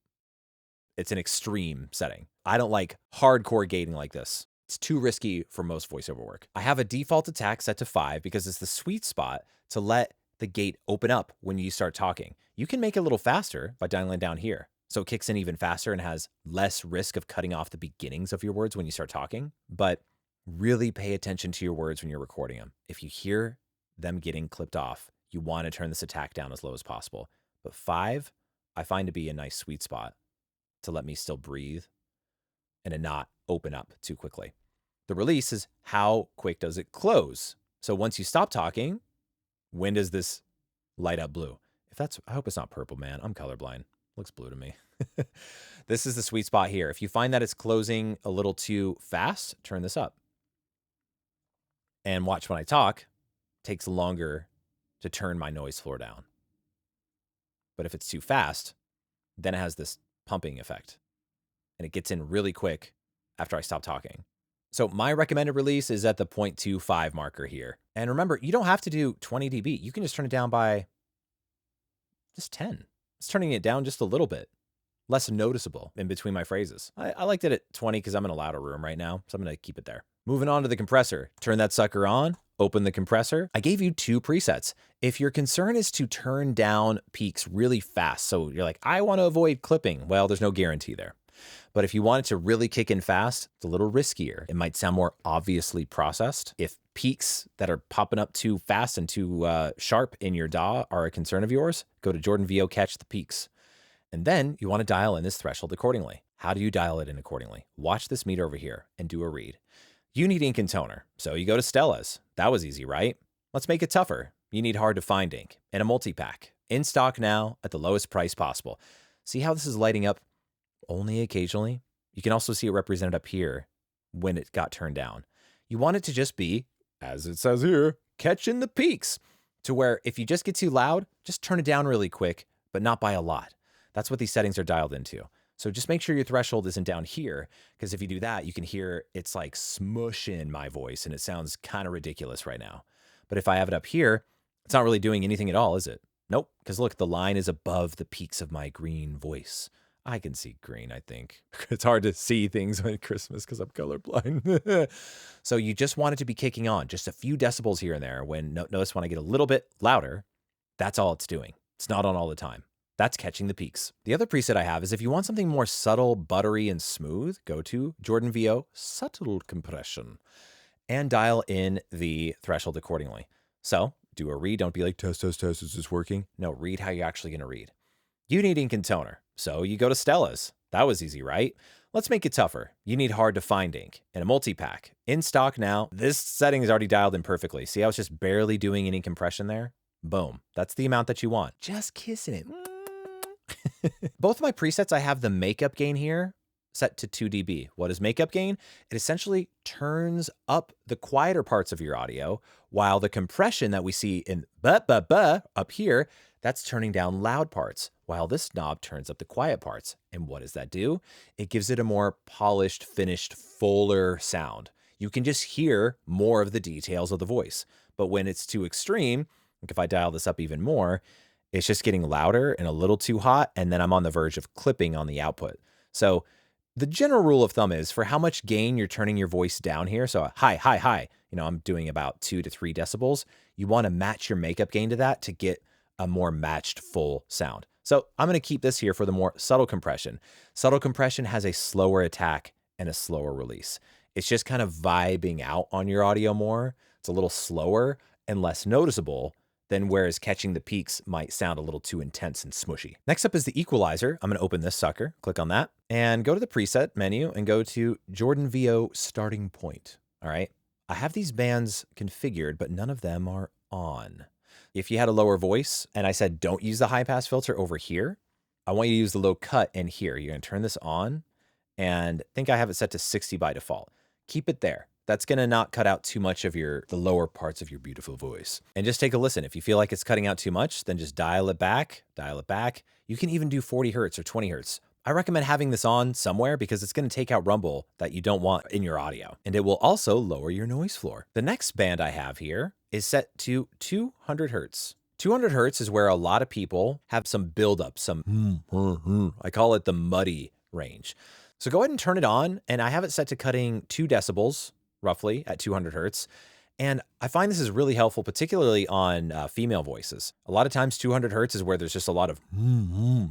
It's an extreme setting. I don't like hardcore gating like this. It's too risky for most voiceover work. I have a default attack set to 5 because it's the sweet spot to let the gate open up when you start talking. You can make it a little faster by dialing down here. So it kicks in even faster and has less risk of cutting off the beginnings of your words when you start talking. But really pay attention to your words when you're recording them. If you hear them getting clipped off, you want to turn this attack down as low as possible. But 5, I find to be a nice sweet spot to let me still breathe and to not open up too quickly. The release is how quick does it close? So once you stop talking, when does this light up blue? If that's, I hope it's not purple, man. I'm colorblind. Looks blue to me. This is the sweet spot here. If you find that it's closing a little too fast, turn this up. And watch when I talk, it takes longer to turn my noise floor down. But if it's too fast, then it has this pumping effect. And it gets in really quick after I stop talking. So my recommended release is at the 0.25 marker here. And remember, you don't have to do 20 dB. You can just turn it down by just 10. It's turning it down just a little bit. Less noticeable in between my phrases. I liked it at 20 because I'm in a louder room right now, so I'm going to keep it there. Moving on to the compressor. Turn that sucker on, open the compressor. I gave you 2 presets. If your concern is to turn down peaks really fast, so you're like, I want to avoid clipping, well, there's no guarantee there. But if you want it to really kick in fast, it's a little riskier. It might sound more obviously processed. If peaks that are popping up too fast and too sharp in your DAW are a concern of yours, go to Jordan VO, catch the peaks. And then you want to dial in this threshold accordingly. How do you dial it in accordingly? Watch this meter over here and do a read. You need ink and toner, so you go to Stella's. That was easy, right? Let's make it tougher. You need hard to find ink and a multi-pack. In stock now at the lowest price possible. See how this is lighting up only occasionally? You can also see it represented up here when it got turned down. You want it to just be, as it says here, catching the peaks, to where if you just get too loud, just turn it down really quick, but not by a lot. That's what these settings are dialed into. So just make sure your threshold isn't down here, because if you do that, you can hear it's like smushing my voice and it sounds kind of ridiculous right now. But if I have it up here, it's not really doing anything at all, is it? Nope, because look, the line is above the peaks of my green voice. I can see green, I think. It's hard to see things at Christmas because I'm colorblind. So you just want it to be kicking on, just a few decibels here and there. Notice when I get a little bit louder, that's all it's doing. It's not on all the time. That's catching the peaks. The other preset I have is if you want something more subtle, buttery, and smooth, go to Jordan VO Subtle Compression and dial in the threshold accordingly. So do a read. Don't be like, test, is this working? No, read how you're actually going to read. You need ink and toner, so you go to Stella's. That was easy, right? Let's make it tougher. You need hard to find ink and a multi-pack. In stock now. This setting is already dialed in perfectly. See how it's just barely doing any compression there? Boom. That's the amount that you want. Just kissing it. Both of my presets, I have the makeup gain here set to 2 dB. What is makeup gain? It essentially turns up the quieter parts of your audio, while the compression that we see in up here, that's turning down loud parts, while this knob turns up the quiet parts. And what does that do? It gives it a more polished, finished, fuller sound. You can just hear more of the details of the voice. But when it's too extreme, like if I dial this up even more, it's just getting louder and a little too hot, and then I'm on the verge of clipping on the output. So the general rule of thumb is for how much gain you're turning your voice down here. So high, I'm doing about 2 to 3 decibels. You want to match your makeup gain to that to get a more matched full sound. So I'm going to keep this here for the more subtle compression. Subtle compression has a slower attack and a slower release. It's just kind of vibing out on your audio more. It's a little slower and less noticeable then whereas catching the peaks might sound a little too intense and smushy. Next up is the equalizer. I'm going to open this sucker, click on that, and go to the preset menu and go to Jordan VO starting point. All right. I have these bands configured, but none of them are on. If you had a lower voice and I said, don't use the high pass filter over here, I want you to use the low cut in here. You're going to turn this on, and I think I have it set to 60 by default. Keep it there. That's going to not cut out too much of the lower parts of your beautiful voice. And just take a listen. If you feel like it's cutting out too much, then just dial it back, dial it back. You can even do 40 hertz or 20 hertz. I recommend having this on somewhere because it's going to take out rumble that you don't want in your audio. And it will also lower your noise floor. The next band I have here is set to 200 hertz. 200 hertz is where a lot of people have some buildup, I call it the muddy range. So go ahead and turn it on, and I have it set to cutting 2 decibels roughly at 200 hertz. And I find this is really helpful, particularly on female voices. A lot of times 200 hertz is where there's just a lot of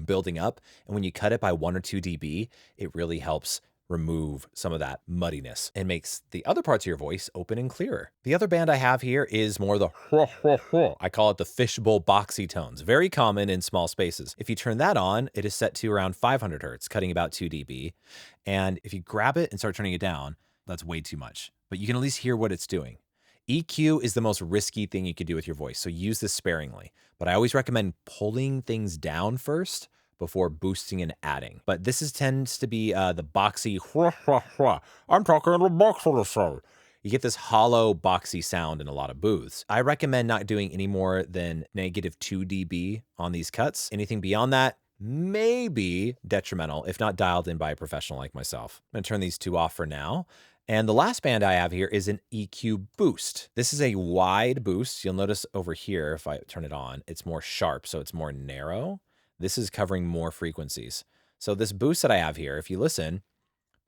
building up. And when you cut it by 1 or 2 dB, it really helps remove some of that muddiness and makes the other parts of your voice open and clearer. The other band I have here is more the I call it the fishbowl boxy tones, very common in small spaces. If you turn that on, it is set to around 500 hertz, cutting about 2 dB. And if you grab it and start turning it down, that's way too much, but you can at least hear what it's doing. EQ is the most risky thing you could do with your voice, so use this sparingly. But I always recommend pulling things down first before boosting and adding. But this tends to be the boxy, I'm talking in the box for the show. You get this hollow, boxy sound in a lot of booths. I recommend not doing any more than negative 2 dB on these cuts. Anything beyond that may be detrimental, if not dialed in by a professional like myself. I'm gonna turn these 2 off for now. And the last band I have here is an EQ boost. This is a wide boost. You'll notice over here, if I turn it on, it's more sharp, so it's more narrow. This is covering more frequencies. So this boost that I have here, if you listen,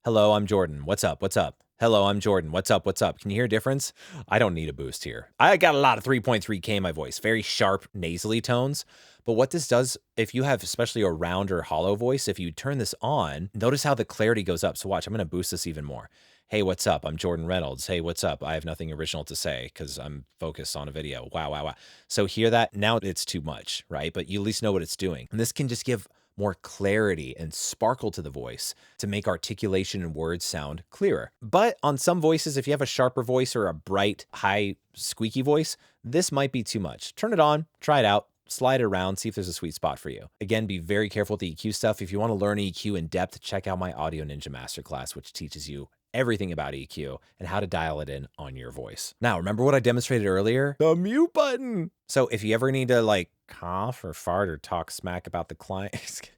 hello, I'm Jordan. What's up? What's up? Hello, I'm Jordan. What's up? What's up? Can you hear a difference? I don't need a boost here. I got a lot of 3.3K in my voice, very sharp nasally tones. But what this does, if you have especially a round or hollow voice, if you turn this on, notice how the clarity goes up. So watch, I'm going to boost this even more. Hey, what's up? I'm Jordan Reynolds. Hey, what's up? I have nothing original to say because I'm focused on a video. Wow, wow, wow. So hear that? Now it's too much, right? But you at least know what it's doing. And this can just give more clarity and sparkle to the voice to make articulation and words sound clearer. But on some voices, if you have a sharper voice or a bright, high, squeaky voice, this might be too much. Turn it on, try it out, slide it around, see if there's a sweet spot for you. Again, be very careful with the EQ stuff. If you want to learn EQ in depth, check out my Audio Ninja Masterclass, which teaches you everything about EQ and how to dial it in on your voice. Now, remember what I demonstrated earlier? The mute button. So if you ever need to like cough or fart or talk smack about the client,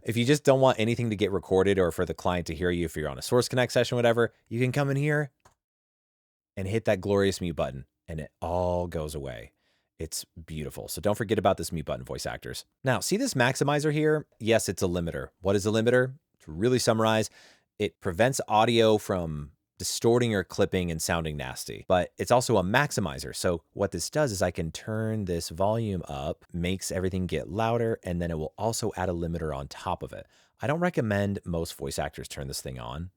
if you just don't want anything to get recorded or for the client to hear you, if you're on a Source Connect session, whatever, you can come in here and hit that glorious mute button and it all goes away. It's beautiful. So don't forget about this mute button, voice actors. Now, see this maximizer here? Yes, it's a limiter. What is a limiter? To really summarize, it prevents audio from distorting or clipping and sounding nasty, but it's also a maximizer. So what this does is I can turn this volume up, makes everything get louder, and then it will also add a limiter on top of it. I don't recommend most voice actors turn this thing on.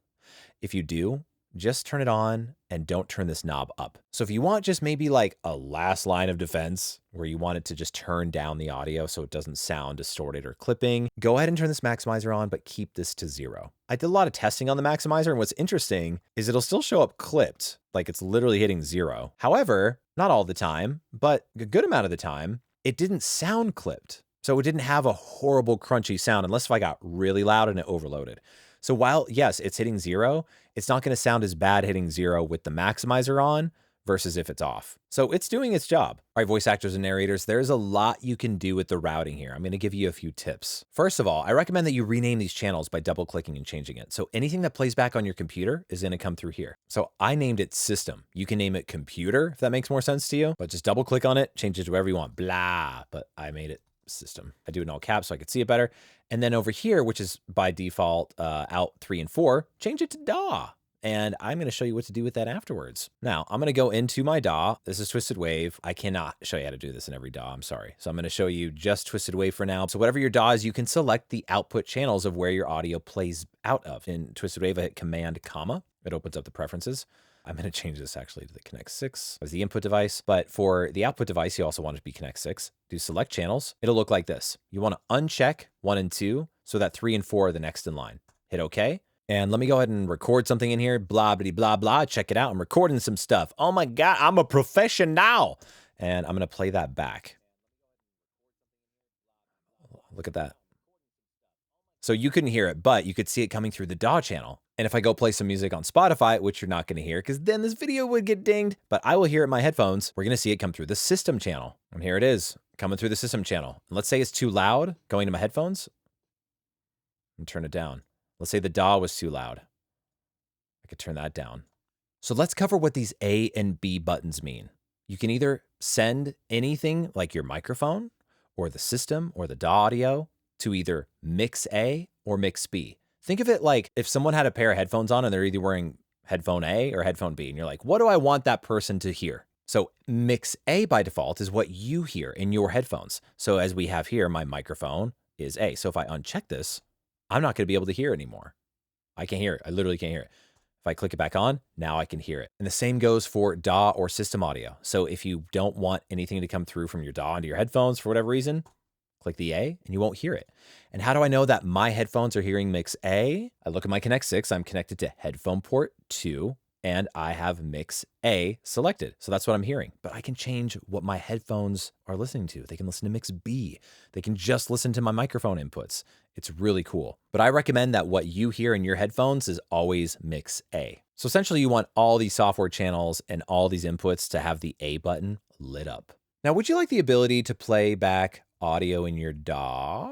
If you do, just turn it on and don't turn this knob up. So if you want just maybe like a last line of defense where you want it to just turn down the audio so it doesn't sound distorted or clipping, go ahead and turn this maximizer on, but keep this to 0. I did a lot of testing on the maximizer, and what's interesting is it'll still show up clipped, like it's literally hitting 0. However, not all the time, but a good amount of the time, it didn't sound clipped. So it didn't have a horrible crunchy sound unless if I got really loud and it overloaded. So while, yes, it's hitting 0, it's not going to sound as bad hitting 0 with the maximizer on versus if it's off. So it's doing its job. All right, voice actors and narrators, there's a lot you can do with the routing here. I'm going to give you a few tips. First of all, I recommend that you rename these channels by double clicking and changing it. So anything that plays back on your computer is going to come through here. So I named it system. You can name it computer if that makes more sense to you, but just double click on it, change it to whatever you want, blah, but I made it system. I do it in all caps so I could see it better. And then over here, which is by default out 3 and 4, change it to DAW. and I'm going to show you what to do with that afterwards. Now, I'm going to go into my DAW. This is Twisted Wave. I cannot show you how to do this in every DAW. I'm sorry. So I'm going to show you just Twisted Wave for now. So whatever your DAW is, you can select the output channels of where your audio plays out of. In Twisted Wave, I hit Command, comma. It opens up the preferences. I'm going to change this actually to the Connect 6 as the input device. But for the output device, you also want it to be Connect 6. Do select channels. It'll look like this. You want to uncheck 1 and 2 so that 3 and 4 are the next in line. Hit OK. And let me go ahead and record something in here. Blah, blah, blah, blah. Check it out. I'm recording some stuff. Oh my God, I'm a professional. And I'm going to play that back. Look at that. So you couldn't hear it, but you could see it coming through the DAW channel. And if I go play some music on Spotify, which you're not going to hear because then this video would get dinged, but I will hear it in my headphones. We're going to see it come through the system channel. And here it is coming through the system channel. And let's say it's too loud going to my headphones and turn it down. Let's say the DAW was too loud. I could turn that down. So let's cover what these A and B buttons mean. You can either send anything like your microphone or the system or the DAW audio to either mix A or mix B. Think of it like if someone had a pair of headphones on and they're either wearing headphone A or headphone B, and you're like, what do I want that person to hear? So mix A by default is what you hear in your headphones. So as we have here, my microphone is A. So if I uncheck this, I'm not going to be able to hear it anymore. I can't hear it. I literally can't hear it. If I click it back on, now I can hear it. And the same goes for DAW or system audio. So if you don't want anything to come through from your DAW into your headphones for whatever reason, click the A and you won't hear it. And how do I know that my headphones are hearing mix A? I look at my Connect 6. I'm connected to headphone port 2 and I have mix A selected. So that's what I'm hearing. But I can change what my headphones are listening to. They can listen to mix B. They can just listen to my microphone inputs. It's really cool. But I recommend that what you hear in your headphones is always mix A. So essentially you want all these software channels and all these inputs to have the A button lit up. Now, would you like the ability to play back audio in your DAW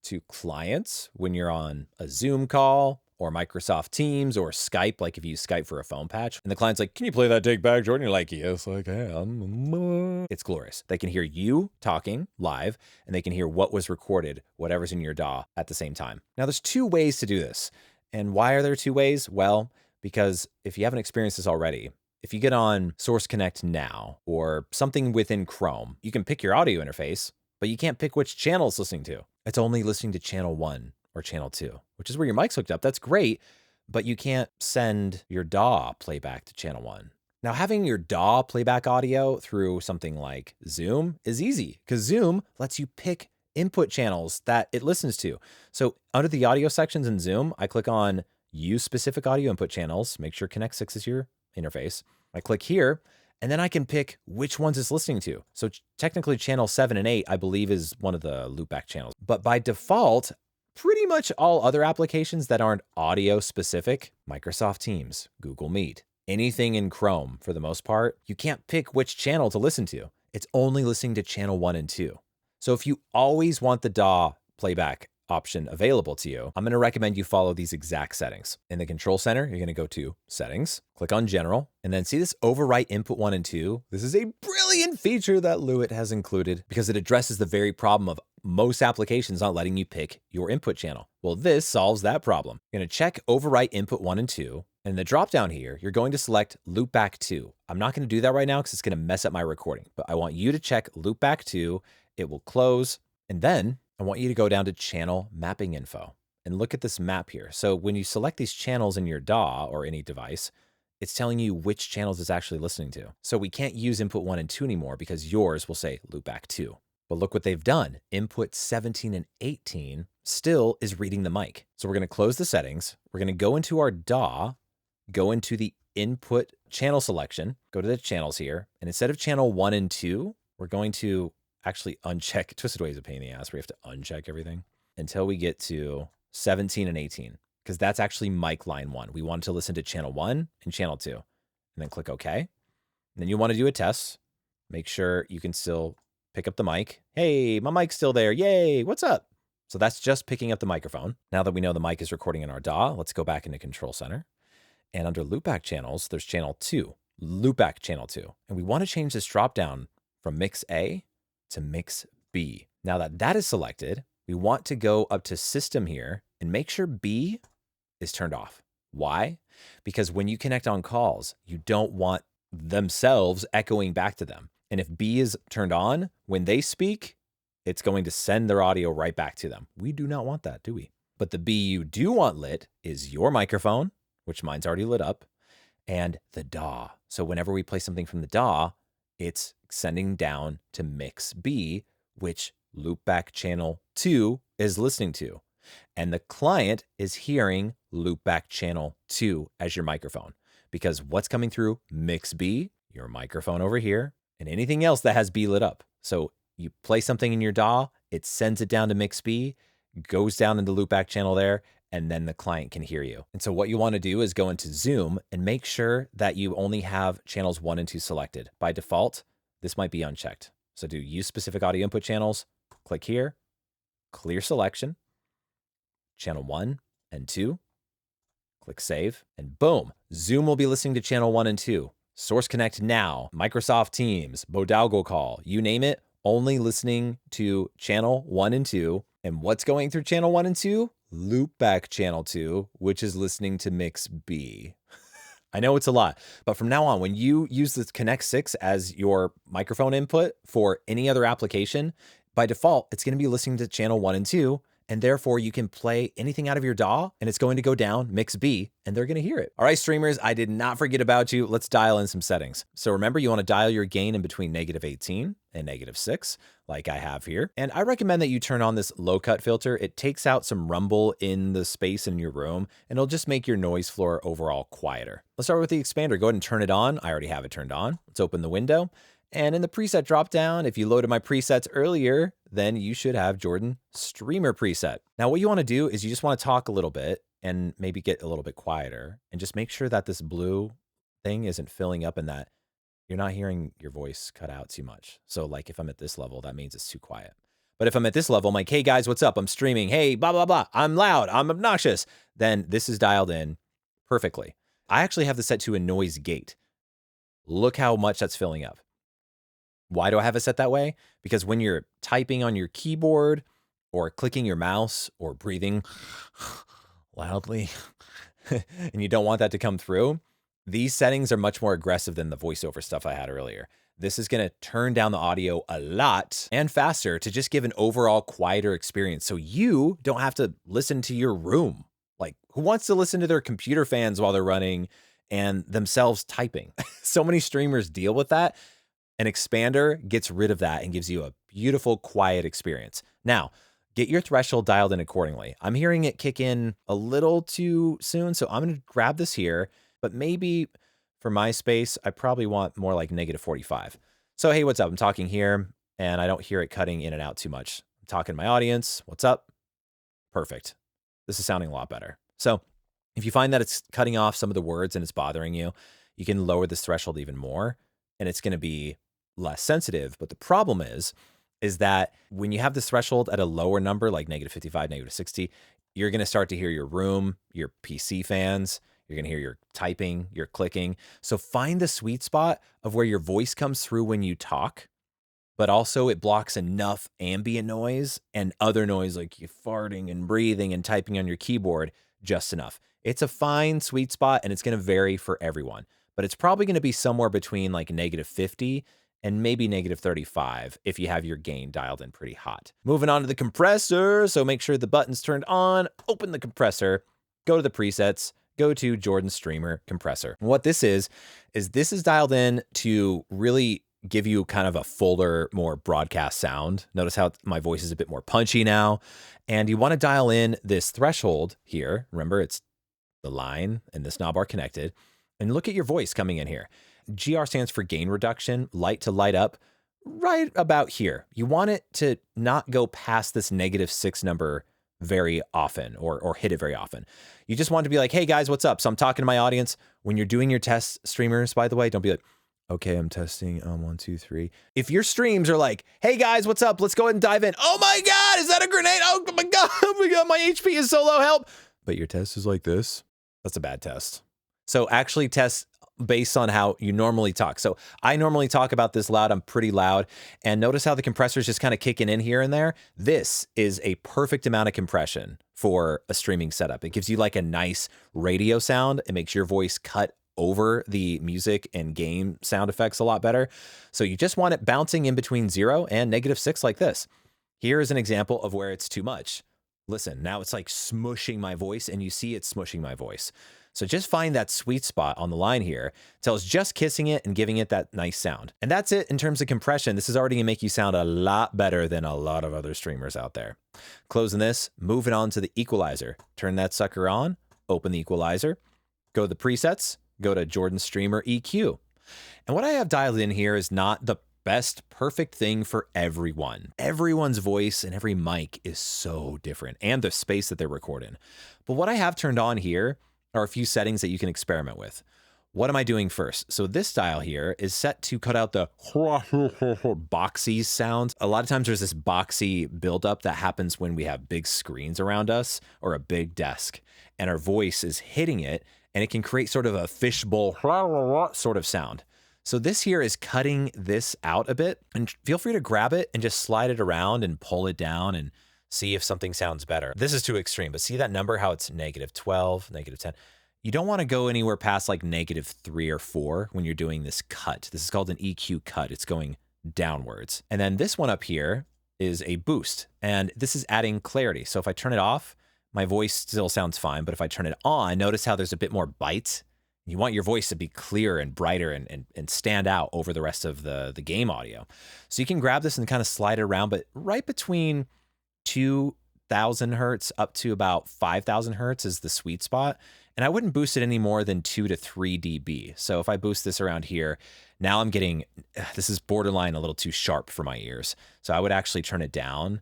to clients when you're on a Zoom call or Microsoft Teams or Skype, like if you use Skype for a phone patch, and the client's like, can you play that take back, Jordan? You're like, yes, I can. It's glorious. They can hear you talking live and they can hear what was recorded, whatever's in your DAW at the same time. Now there's 2 ways to do this. And why are there 2 ways? Well, because if you haven't experienced this already, if you get on Source Connect now or something within Chrome, you can pick your audio interface, but you can't pick which channel it's listening to. It's only listening to channel 1 or channel 2, which is where your mic's hooked up. That's great, but you can't send your DAW playback to channel 1. Now, having your DAW playback audio through something like Zoom is easy because Zoom lets you pick input channels that it listens to. So under the audio sections in Zoom, I click on Use Specific Audio Input Channels, make sure Connect 6 is your interface. I click here, and then I can pick which ones it's listening to. So technically channel 7 and 8, I believe, is one of the loopback channels. But by default, pretty much all other applications that aren't audio specific, Microsoft Teams, Google Meet, anything in Chrome for the most part, you can't pick which channel to listen to. It's only listening to channel 1 and 2. So if you always want the DAW playback option available to you, I'm going to recommend you follow these exact settings. In the control center, you're going to go to settings, click on general, and then see this overwrite input 1 and 2. This is a brilliant feature that Lewitt has included because it addresses the very problem of most applications not letting you pick your input channel. Well, this solves that problem. You're going to check overwrite input 1 and 2. And in the drop down here, you're going to select loopback 2. I'm not going to do that right now because it's going to mess up my recording, but I want you to check loopback 2. It will close. And then I want you to go down to channel mapping info and look at this map here. So when you select these channels in your DAW or any device, it's telling you which channels it's actually listening to. So we can't use input 1 and 2 anymore because yours will say loopback 2. But look what they've done. Input 17 and 18 still is reading the mic. So we're going to close the settings. We're going to go into our DAW, go into the input channel selection, go to the channels here. And instead of channel 1 and 2, we're going to actually uncheck. Twisted Wave is a pain in the ass where you have to uncheck everything until we get to 17 and 18, because that's actually mic line 1. We want to listen to channel 1 and channel 2, and then click OK. And then you want to do a test. Make sure you can still pick up the mic. Hey, my mic's still there. Yay, what's up? So that's just picking up the microphone. Now that we know the mic is recording in our DAW, let's go back into Control Center. And under loopback channels, there's channel 2, loopback channel 2. And we want to change this drop down from mix A to mix B. Now that that is selected, we want to go up to system here and make sure B is turned off. Why? Because when you connect on calls, you don't want themselves echoing back to them. And if B is turned on, when they speak, it's going to send their audio right back to them. We do not want that, do we? But the B you do want lit is your microphone, which mine's already lit up, and the DAW. So whenever we play something from the DAW, it's sending down to mix B, which loopback channel 2 is listening to. And the client is hearing loopback channel 2 as your microphone, because what's coming through mix B, your microphone over here, and anything else that has B lit up. So you play something in your DAW, it sends it down to mix B, goes down into loopback channel there, and then the client can hear you. And so what you want to do is go into Zoom and make sure that you only have channels 1 and 2 selected. By default, this might be unchecked. So do use specific audio input channels, click here, clear selection, channel 1 and 2, click save, and boom, Zoom will be listening to channel 1 and 2. Source Connect now, Microsoft Teams, Bodalgo call, you name it, only listening to channel 1 and 2. And what's going through channel 1 and 2? Loopback channel 2, which is listening to mix B. I know it's a lot, but from now on, when you use the Connect 6 as your microphone input for any other application, by default, it's going to be listening to channel 1 and 2, and therefore you can play anything out of your DAW, and it's going to go down mix B, and they're going to hear it. All right, streamers, I did not forget about you. Let's dial in some settings. So remember, you want to dial your gain in between -18 and -6, like I have here. And I recommend that you turn on this low cut filter. It takes out some rumble in the space in your room, and it'll just make your noise floor overall quieter. Let's start with the expander. Go ahead and turn it on. I already have it turned on. Let's open the window. And in the preset dropdown, if you loaded my presets earlier, then you should have Jordan Streamer preset. Now, what you want to do is you just want to talk a little bit and maybe get a little bit quieter and just make sure that this blue thing isn't filling up and that you're not hearing your voice cut out too much. So like if I'm at this level, that means it's too quiet. But if I'm at this level, I'm like, hey guys, what's up? I'm streaming. Hey, blah, blah, blah. I'm loud. I'm obnoxious. Then this is dialed in perfectly. I actually have this set to a noise gate. Look how much that's filling up. Why do I have it set that way? Because when you're typing on your keyboard or clicking your mouse or breathing loudly and you don't want that to come through, these settings are much more aggressive than the voiceover stuff I had earlier. This is going to turn down the audio a lot and faster to just give an overall quieter experience. So you don't have to listen to your room. Like, who wants to listen to their computer fans while they're running and themselves typing? So many streamers deal with that. An expander gets rid of that and gives you a beautiful, quiet experience. Now, get your threshold dialed in accordingly. I'm hearing it kick in a little too soon, so I'm going to grab this here, but maybe for my space, I probably want more like -45. So, hey, what's up? I'm talking here, and I don't hear it cutting in and out too much. I'm talking to my audience. What's up? Perfect. This is sounding a lot better. So if you find that it's cutting off some of the words and it's bothering you, you can lower this threshold even more, and it's going to be less sensitive. But the problem is that when you have this threshold at a lower number, like -55, -60, you're going to start to hear your room, your PC fans, you're going to hear your typing, your clicking. So find the sweet spot of where your voice comes through when you talk, but also it blocks enough ambient noise and other noise like you farting and breathing and typing on your keyboard just enough. It's a fine sweet spot, and it's going to vary for everyone, but it's probably going to be somewhere between like -50 and maybe -35 if you have your gain dialed in pretty hot. Moving on to the compressor. So make sure the button's turned on, open the compressor, go to the presets, go to Jordan Streamer compressor. And what this is this is dialed in to really give you kind of a fuller, more broadcast sound. Notice how my voice is a bit more punchy now. And you want to dial in this threshold here. Remember, it's the line and this knob are connected. And look at your voice coming in here. GR stands for gain reduction, light to light up, right about here. You want it to not go past this -6 number very often or hit it very often. You just want to be like, hey guys, what's up? So I'm talking to my audience. When you're doing your test, streamers, by the way, don't be like, okay, I'm testing 1, 2, 3. If your streams are like, hey guys, what's up? Let's go ahead and dive in. Oh my God, is that a grenade? Oh my God, my HP is so low, help. But your test is like this. That's a bad test. So actually test based on how you normally talk. So I normally talk about this loud. I'm pretty loud. And notice how the compressor is just kind of kicking in here and there. This is a perfect amount of compression for a streaming setup. It gives you like a nice radio sound. It makes your voice cut over the music and game sound effects a lot better. So you just want it bouncing in between 0 and -6 like this. Here is an example of where it's too much. Listen, now it's like smushing my voice, and you see it smushing my voice. So just find that sweet spot on the line here till it's just kissing it and giving it that nice sound. And that's it in terms of compression. This is already gonna make you sound a lot better than a lot of other streamers out there. Closing this, moving on to the equalizer. Turn that sucker on, open the equalizer, go to the presets, go to Jordan Streamer EQ. And what I have dialed in here is not the best perfect thing for everyone. Everyone's voice and every mic is so different, and the space that they're recording. But what I have turned on here are a few settings that you can experiment with. What am I doing first? So this dial here is set to cut out the boxy sounds. A lot of times there's this boxy buildup that happens when we have big screens around us or a big desk, and our voice is hitting it, and it can create sort of a fishbowl sort of sound. So this here is cutting this out a bit, and feel free to grab it and just slide it around and pull it down and see if something sounds better. This is too extreme, but see that number, how it's -12, -10. You don't want to go anywhere past like -3 or 4 when you're doing this cut. This is called an EQ cut. It's going downwards. And then this one up here is a boost, and this is adding clarity. So if I turn it off, my voice still sounds fine, but if I turn it on, notice how there's a bit more bite. You want your voice to be clearer and brighter and stand out over the rest of the game audio. So you can grab this and kind of slide it around, but right between 2,000 hertz up to about 5,000 hertz is the sweet spot. And I wouldn't boost it any more than 2 to 3 dB. So if I boost this around here, now I'm getting, this is borderline a little too sharp for my ears. So I would actually turn it down,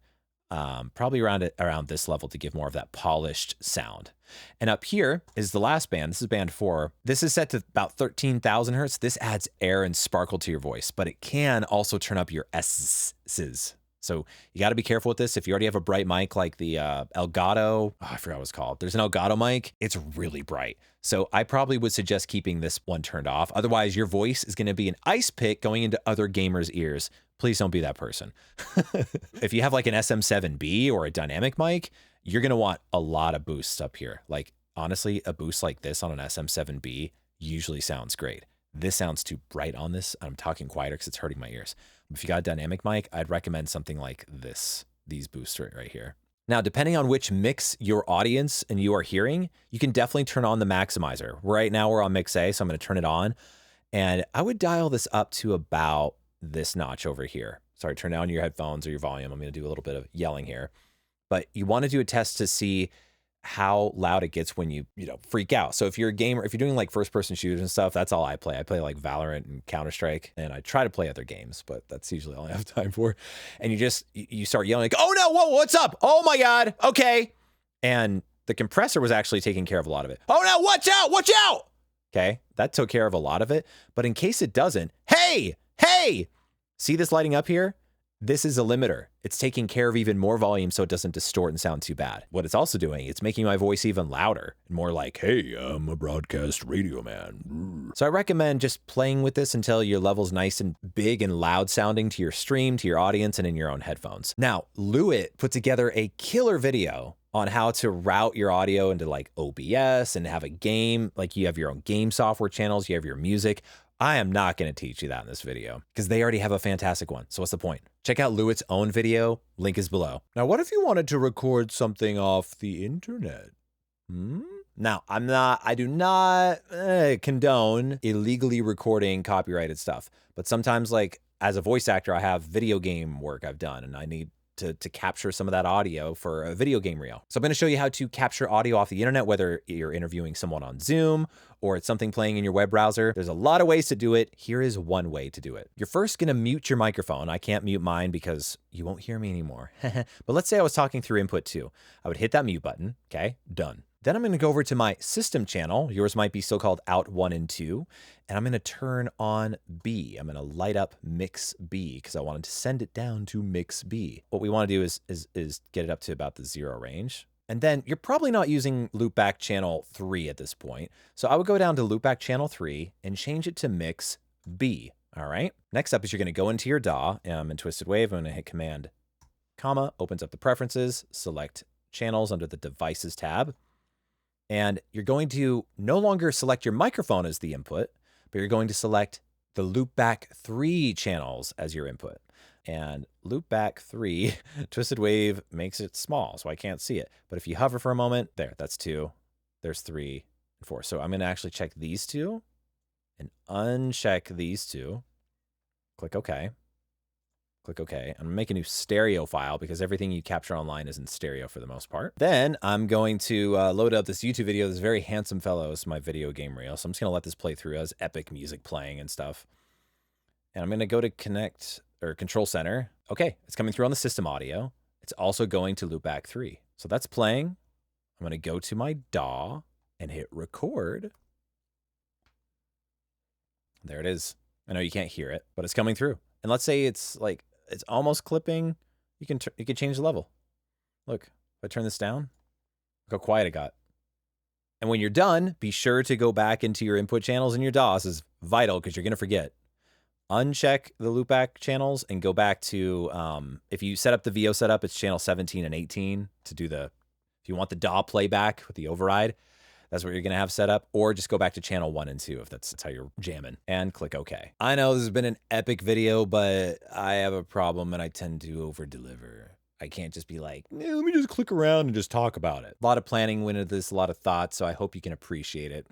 probably around this level to give more of that polished sound. And up here is the last band. This is band 4. This is set to about 13,000 hertz. This adds air and sparkle to your voice, but it can also turn up your S's. So you got to be careful with this. If you already have a bright mic like the Elgato, I forgot what it's called. There's an Elgato mic. It's really bright. So I probably would suggest keeping this one turned off. Otherwise, your voice is going to be an ice pick going into other gamers' ears. Please don't be that person. If you have like an SM7B or a dynamic mic, you're going to want a lot of boosts up here. Like, honestly, a boost like this on an SM7B usually sounds great. This sounds too bright on this. I'm talking quieter because it's hurting my ears. If you got a dynamic mic, I'd recommend something like this, these boosts right here. Now, depending on which mix your audience and you are hearing, you can definitely turn on the maximizer. Right now we're on mix A, so I'm going to turn it on. And I would dial this up to about this notch over here. Sorry, turn down your headphones or your volume. I'm going to do a little bit of yelling here. But you want to do a test to see how loud it gets when you freak out. So if you're a gamer, if you're doing like first person shooters and stuff, that's all I play. I play like Valorant and Counter-Strike, and I try to play other games, but that's usually all I have time for. And you start yelling like, oh no, whoa, what's up? Oh my God. Okay. And the compressor was actually taking care of a lot of it. Oh no, watch out, watch out. Okay. That took care of a lot of it. But in case it doesn't, hey, see this lighting up here? This is a limiter. It's taking care of even more volume so it doesn't distort and sound too bad. What it's also doing, it's making my voice even louder and more like, hey, I'm a broadcast radio man. So I recommend just playing with this until your level's nice and big and loud sounding to your stream, to your audience, and in your own headphones. Now, Lewitt put together a killer video on how to route your audio into like OBS and have a game, like you have your own game software channels, you have your music. I am not going to teach you that in this video because they already have a fantastic one. So what's the point? Check out Lewitt's own video. Link is below. Now, what if you wanted to record something off the internet? Now, I do not condone illegally recording copyrighted stuff, but sometimes like as a voice actor, I have video game work I've done and I need to capture some of that audio for a video game reel. So I'm going to show you how to capture audio off the internet, whether you're interviewing someone on Zoom or it's something playing in your web browser. There's a lot of ways to do it. Here is one way to do it. You're first going to mute your microphone. I can't mute mine because you won't hear me anymore. But let's say I was talking through input 2. I would hit that mute button. Okay, done. Then I'm going to go over to my system channel. Yours might be still called out 1 and 2. And I'm going to turn on B. I'm going to light up mix B because I wanted to send it down to mix B. What we want to do is get it up to about the 0 range. And then you're probably not using loopback channel 3 at this point. So I would go down to loopback channel 3 and change it to mix B. All right. Next up is you're going to go into your DAW. In Twisted Wave, I'm going to hit Command, comma, opens up the preferences, select channels under the devices tab. And you're going to no longer select your microphone as the input, but you're going to select the loopback 3 channels as your input. And loopback 3, Twisted Wave makes it small, so I can't see it. But if you hover for a moment, there, that's 2. There's 3 and 4. So I'm going to actually check these 2 and uncheck these 2. Click OK. Click OK. I'm going to make a new stereo file because everything you capture online is in stereo for the most part. Then I'm going to load up this YouTube video. This very handsome fellow is my video game reel. So I'm just going to let this play through as epic music playing and stuff. And I'm going to go to Connect or Control Center. Okay, it's coming through on the system audio. It's also going to loopback 3. So that's playing. I'm going to go to my DAW and hit record. There it is. I know you can't hear it, but it's coming through. And let's say it's like, it's almost clipping. You can change the level. Look, if I turn this down, look how quiet it got. And when you're done, be sure to go back into your input channels in your DAW. This is vital because you're going to forget. Uncheck the loopback channels and go back to, if you set up the VO setup, it's channel 17 and 18 to do the, if you want the DAW playback with the override, that's what you're going to have set up, or just go back to channel 1 and 2 if that's how you're jamming, and click OK. I know this has been an epic video, but I have a problem and I tend to over deliver. I can't just be like, let me just click around and just talk about it. A lot of planning went into this, a lot of thoughts, so I hope you can appreciate it.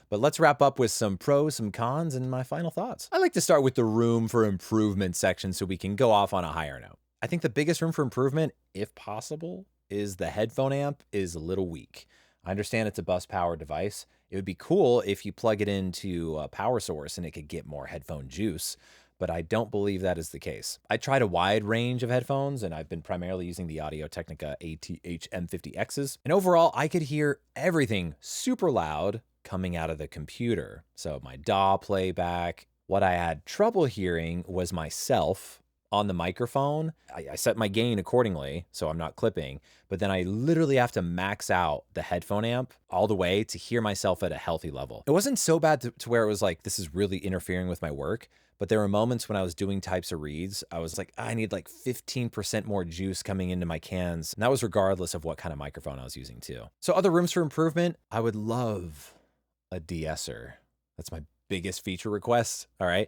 But let's wrap up with some pros, some cons, and my final thoughts. I like to start with the room for improvement section so we can go off on a higher note. I think the biggest room for improvement, if possible, is the headphone amp is a little weak. I understand it's a bus powered device. It would be cool if you plug it into a power source and it could get more headphone juice, but I don't believe that is the case. I tried a wide range of headphones and I've been primarily using the Audio-Technica ATH M50Xs. And overall, I could hear everything super loud coming out of the computer. So my DAW playback. What I had trouble hearing was myself on the microphone. I set my gain accordingly, so I'm not clipping, but then I literally have to max out the headphone amp all the way to hear myself at a healthy level. It wasn't so bad to where it was like, this is really interfering with my work, but there were moments when I was doing types of reads, I was like, I need like 15% more juice coming into my cans. And that was regardless of what kind of microphone I was using too. So other rooms for improvement, I would love a de-esser. That's my biggest feature request, all right?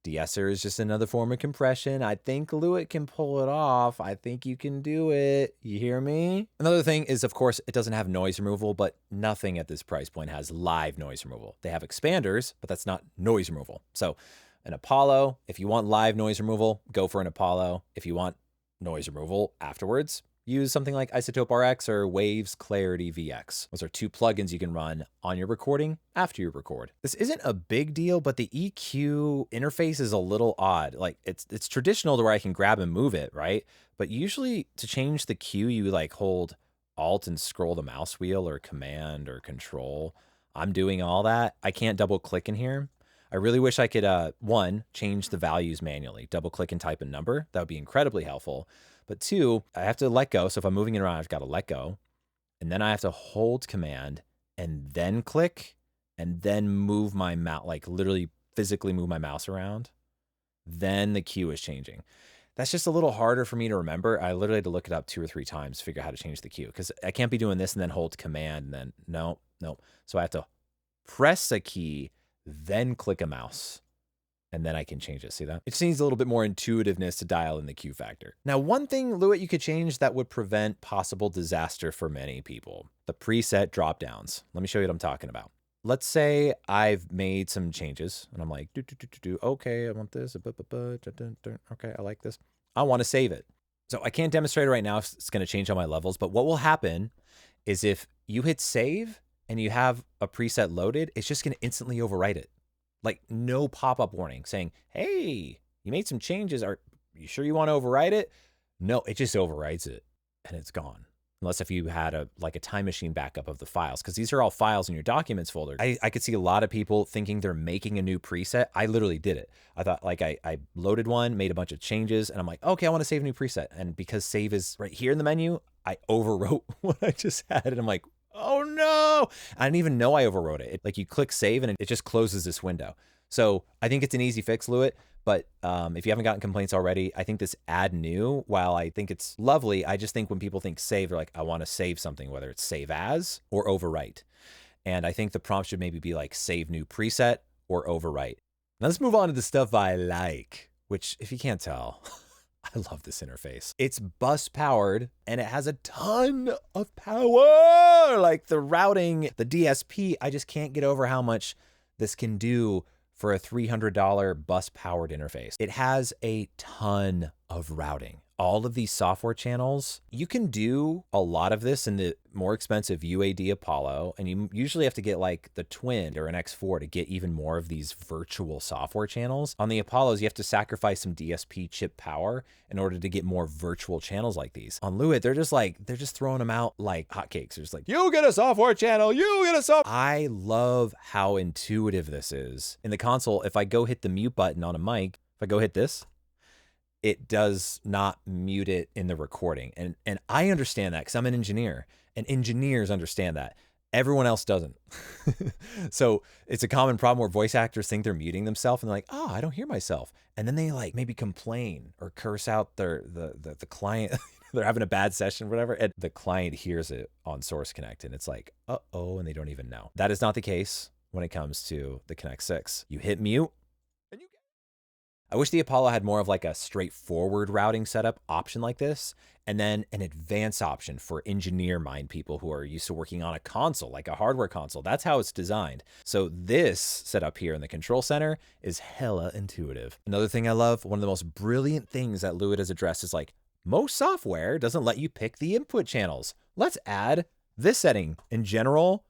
De-esser is just another form of compression. I think Lewitt can pull it off. I think you can do it. You hear me? Another thing is, of course, it doesn't have noise removal, but nothing at this price point has live noise removal. They have expanders, but that's not noise removal. So an Apollo, if you want live noise removal, go for an Apollo. If you want noise removal afterwards, use something like Isotope RX or Waves Clarity VX. Those are 2 plugins you can run on your recording after you record. This isn't a big deal, but the EQ interface is a little odd. Like it's traditional to where I can grab and move it, right? But usually to change the Q, you like hold Alt and scroll the mouse wheel or Command or Control. I'm doing all that. I can't double click in here. I really wish I could, one, change the values manually, double click and type a number. That would be incredibly helpful. But 2, I have to let go. So if I'm moving it around, I've got to let go. And then I have to hold Command and then click and then move my mouse, like literally physically move my mouse around. Then the cue is changing. That's just a little harder for me to remember. I literally had to look it up 2 or 3 times to figure out how to change the cue because I can't be doing this and then hold Command and then no. So I have to press a key, then click a mouse. And then I can change it. See that? It just needs a little bit more intuitiveness to dial in the Q factor. Now, one thing, Lewitt, you could change that would prevent possible disaster for many people, the preset drop downs. Let me show you what I'm talking about. Let's say I've made some changes and I'm like, okay, I want this. Okay, I like this. I want to save it. So I can't demonstrate it right now if it's going to change all my levels, but what will happen is if you hit save and you have a preset loaded, it's just going to instantly overwrite it. Like no pop-up warning saying, hey, you made some changes. Are you sure you want to override it? No, it just overrides it and it's gone. unless if you had a time machine backup of the files, because these are all files in your documents folder. I could see a lot of people thinking they're making a new preset. I literally did it. I thought I loaded one, made a bunch of changes, and I'm like, okay, I want to save a new preset. And because save is right here in the menu, I overwrote what I just had. And I'm like, oh no, I didn't even know I overwrote it. Like you click save and it just closes this window. So I think it's an easy fix, Lewitt. But if you haven't gotten complaints already, I think this add new, while I think it's lovely, I just think when people think save, they're like, I want to save something, whether it's save as or overwrite. And I think the prompt should maybe be like save new preset or overwrite. Now let's move on to the stuff I like, which if you can't tell, I love this interface. It's bus powered and it has a ton of power. Like the routing, the DSP, I just can't get over how much this can do for a $300 bus-powered interface. It has a ton of routing. All of these software channels, you can do a lot of this in the more expensive UAD Apollo, and you usually have to get like the Twin or an X4 to get even more of these virtual software channels. On the Apollos, you have to sacrifice some DSP chip power in order to get more virtual channels like these. On Lewitt, they're just throwing them out like hotcakes. They're just like, you get a software channel, you get a software. I love how intuitive this is. In the console, if I go hit the mute button on a mic, if I go hit this, it does not mute it in the recording. And I understand that because I'm an engineer and engineers understand that. Everyone else doesn't. So it's a common problem where voice actors think they're muting themselves and they're like, oh, I don't hear myself. And then they like maybe complain or curse out the client. They're having a bad session or whatever. And the client hears it on Source Connect and it's like, uh-oh, and they don't even know. That is not the case when it comes to the Connect 6. You hit mute. I wish the Apollo had more of like a straightforward routing setup option like this, and then an advanced option for engineer mind people who are used to working on a console, like a hardware console. That's how it's designed. So this setup here in the control center is hella intuitive. Another thing I love, one of the most brilliant things that Lewitt has addressed is like, most software doesn't let you pick the input channels. Let's add this setting. In general,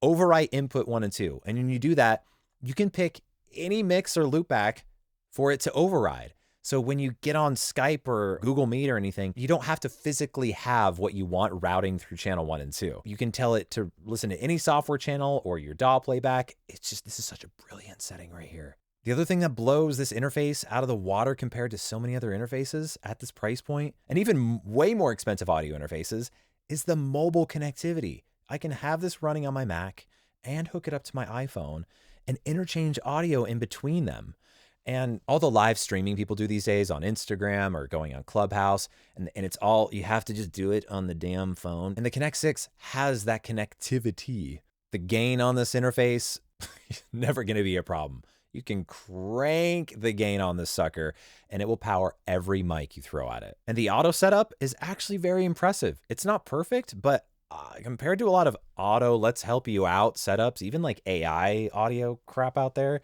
overwrite input 1 and 2. And when you do that, you can pick any mix or loopback for it to override. So when you get on Skype or Google Meet or anything, you don't have to physically have what you want routing through channel 1 and 2. You can tell it to listen to any software channel or your DAW playback. It's just, this is such a brilliant setting right here. The other thing that blows this interface out of the water compared to so many other interfaces at this price point, and even way more expensive audio interfaces, is the mobile connectivity. I can have this running on my Mac and hook it up to my iPhone and interchange audio in between them. And all the live streaming people do these days on Instagram or going on Clubhouse, and it's all, you have to just do it on the damn phone. And the Connect 6 has that connectivity. The gain on this interface, never going to be a problem. You can crank the gain on this sucker and it will power every mic you throw at it. And the auto setup is actually very impressive. It's not perfect, but compared to a lot of auto let's help you out setups, even like AI audio crap out there,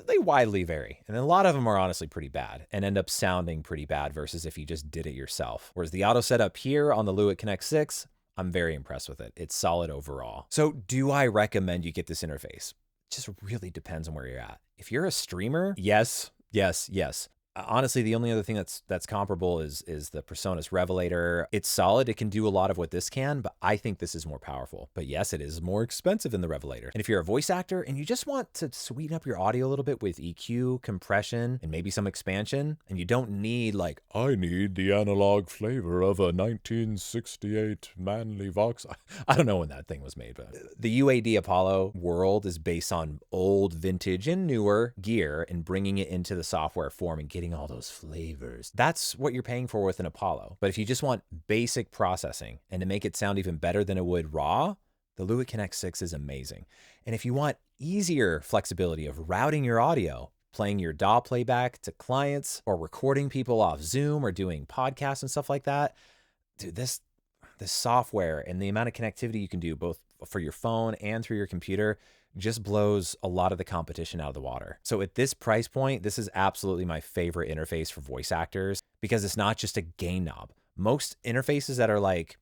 they widely vary. And a lot of them are honestly pretty bad and end up sounding pretty bad versus if you just did it yourself. Whereas the auto setup here on the Lewitt Connect 6, I'm very impressed with it. It's solid overall. So do I recommend you get this interface? It just really depends on where you're at. If you're a streamer, yes. Honestly, the only other thing that's comparable is the PreSonus Revelator. It's solid. It can do a lot of what this can, but I think this is more powerful. But yes, it is more expensive than the Revelator. And if you're a voice actor and you just want to sweeten up your audio a little bit with EQ, compression, and maybe some expansion, and you don't need like, I need the analog flavor of a 1968 Manley Vox. I don't know when that thing was made, but the UAD Apollo world is based on old vintage and newer gear and bringing it into the software form and getting all those flavors. That's what you're paying for with an Apollo. But if you just want basic processing and to make it sound even better than it would raw, the Lewitt Connect 6 is amazing. And if you want easier flexibility of routing your audio, playing your DAW playback to clients or recording people off Zoom or doing podcasts and stuff like that, dude, this software and the amount of connectivity you can do both for your phone and through your computer just blows a lot of the competition out of the water. So at this price point, this is absolutely my favorite interface for voice actors because it's not just a gain knob. Most interfaces that are like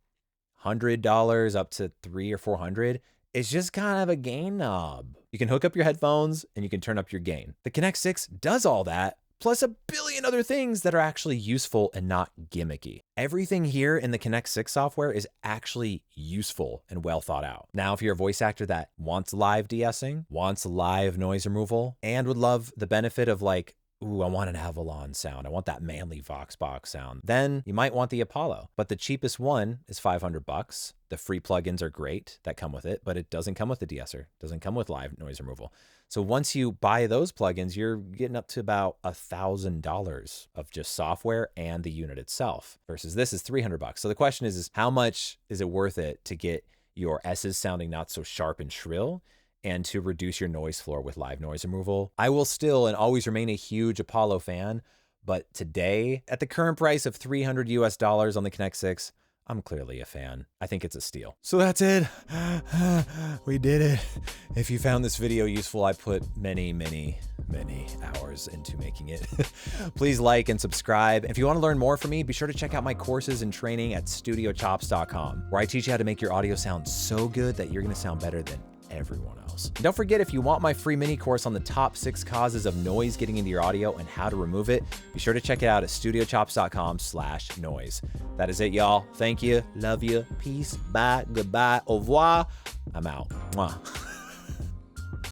$100 up to $300 or $400, it's just kind of a gain knob. You can hook up your headphones and you can turn up your gain. The Connect 6 does all that, plus a billion other things that are actually useful and not gimmicky. Everything here in the Connect 6 software is actually useful and well thought out. Now, if you're a voice actor that wants live de-essing, wants live noise removal, and would love the benefit of like, ooh, I want an Avalon sound, I want that manly Vox box sound, then you might want the Apollo. But the cheapest one is $500. The free plugins are great that come with it, but it doesn't come with the de-esser, doesn't come with live noise removal. So once you buy those plugins, you're getting up to about $1,000 of just software and the unit itself, versus this is $300. So the question is how much is it worth it to get your S's sounding not so sharp and shrill, and to reduce your noise floor with live noise removal? I will still and always remain a huge Apollo fan, but today, at the current price of $300 US on the Connect 6, I'm clearly a fan. I think it's a steal. So that's it. We did it. If you found this video useful, I put many hours into making it. Please like and subscribe. If you want to learn more from me, be sure to check out my courses and training at studiochops.com, where I teach you how to make your audio sound so good that you're going to sound better than everyone else. And don't forget, if you want my free mini course on the top 6 causes of noise getting into your audio and how to remove it, be sure to check it out at studiochops.com/noise. That is it, y'all. Thank you. Love you. Peace. Bye. Goodbye. Au revoir. I'm out. Mwah.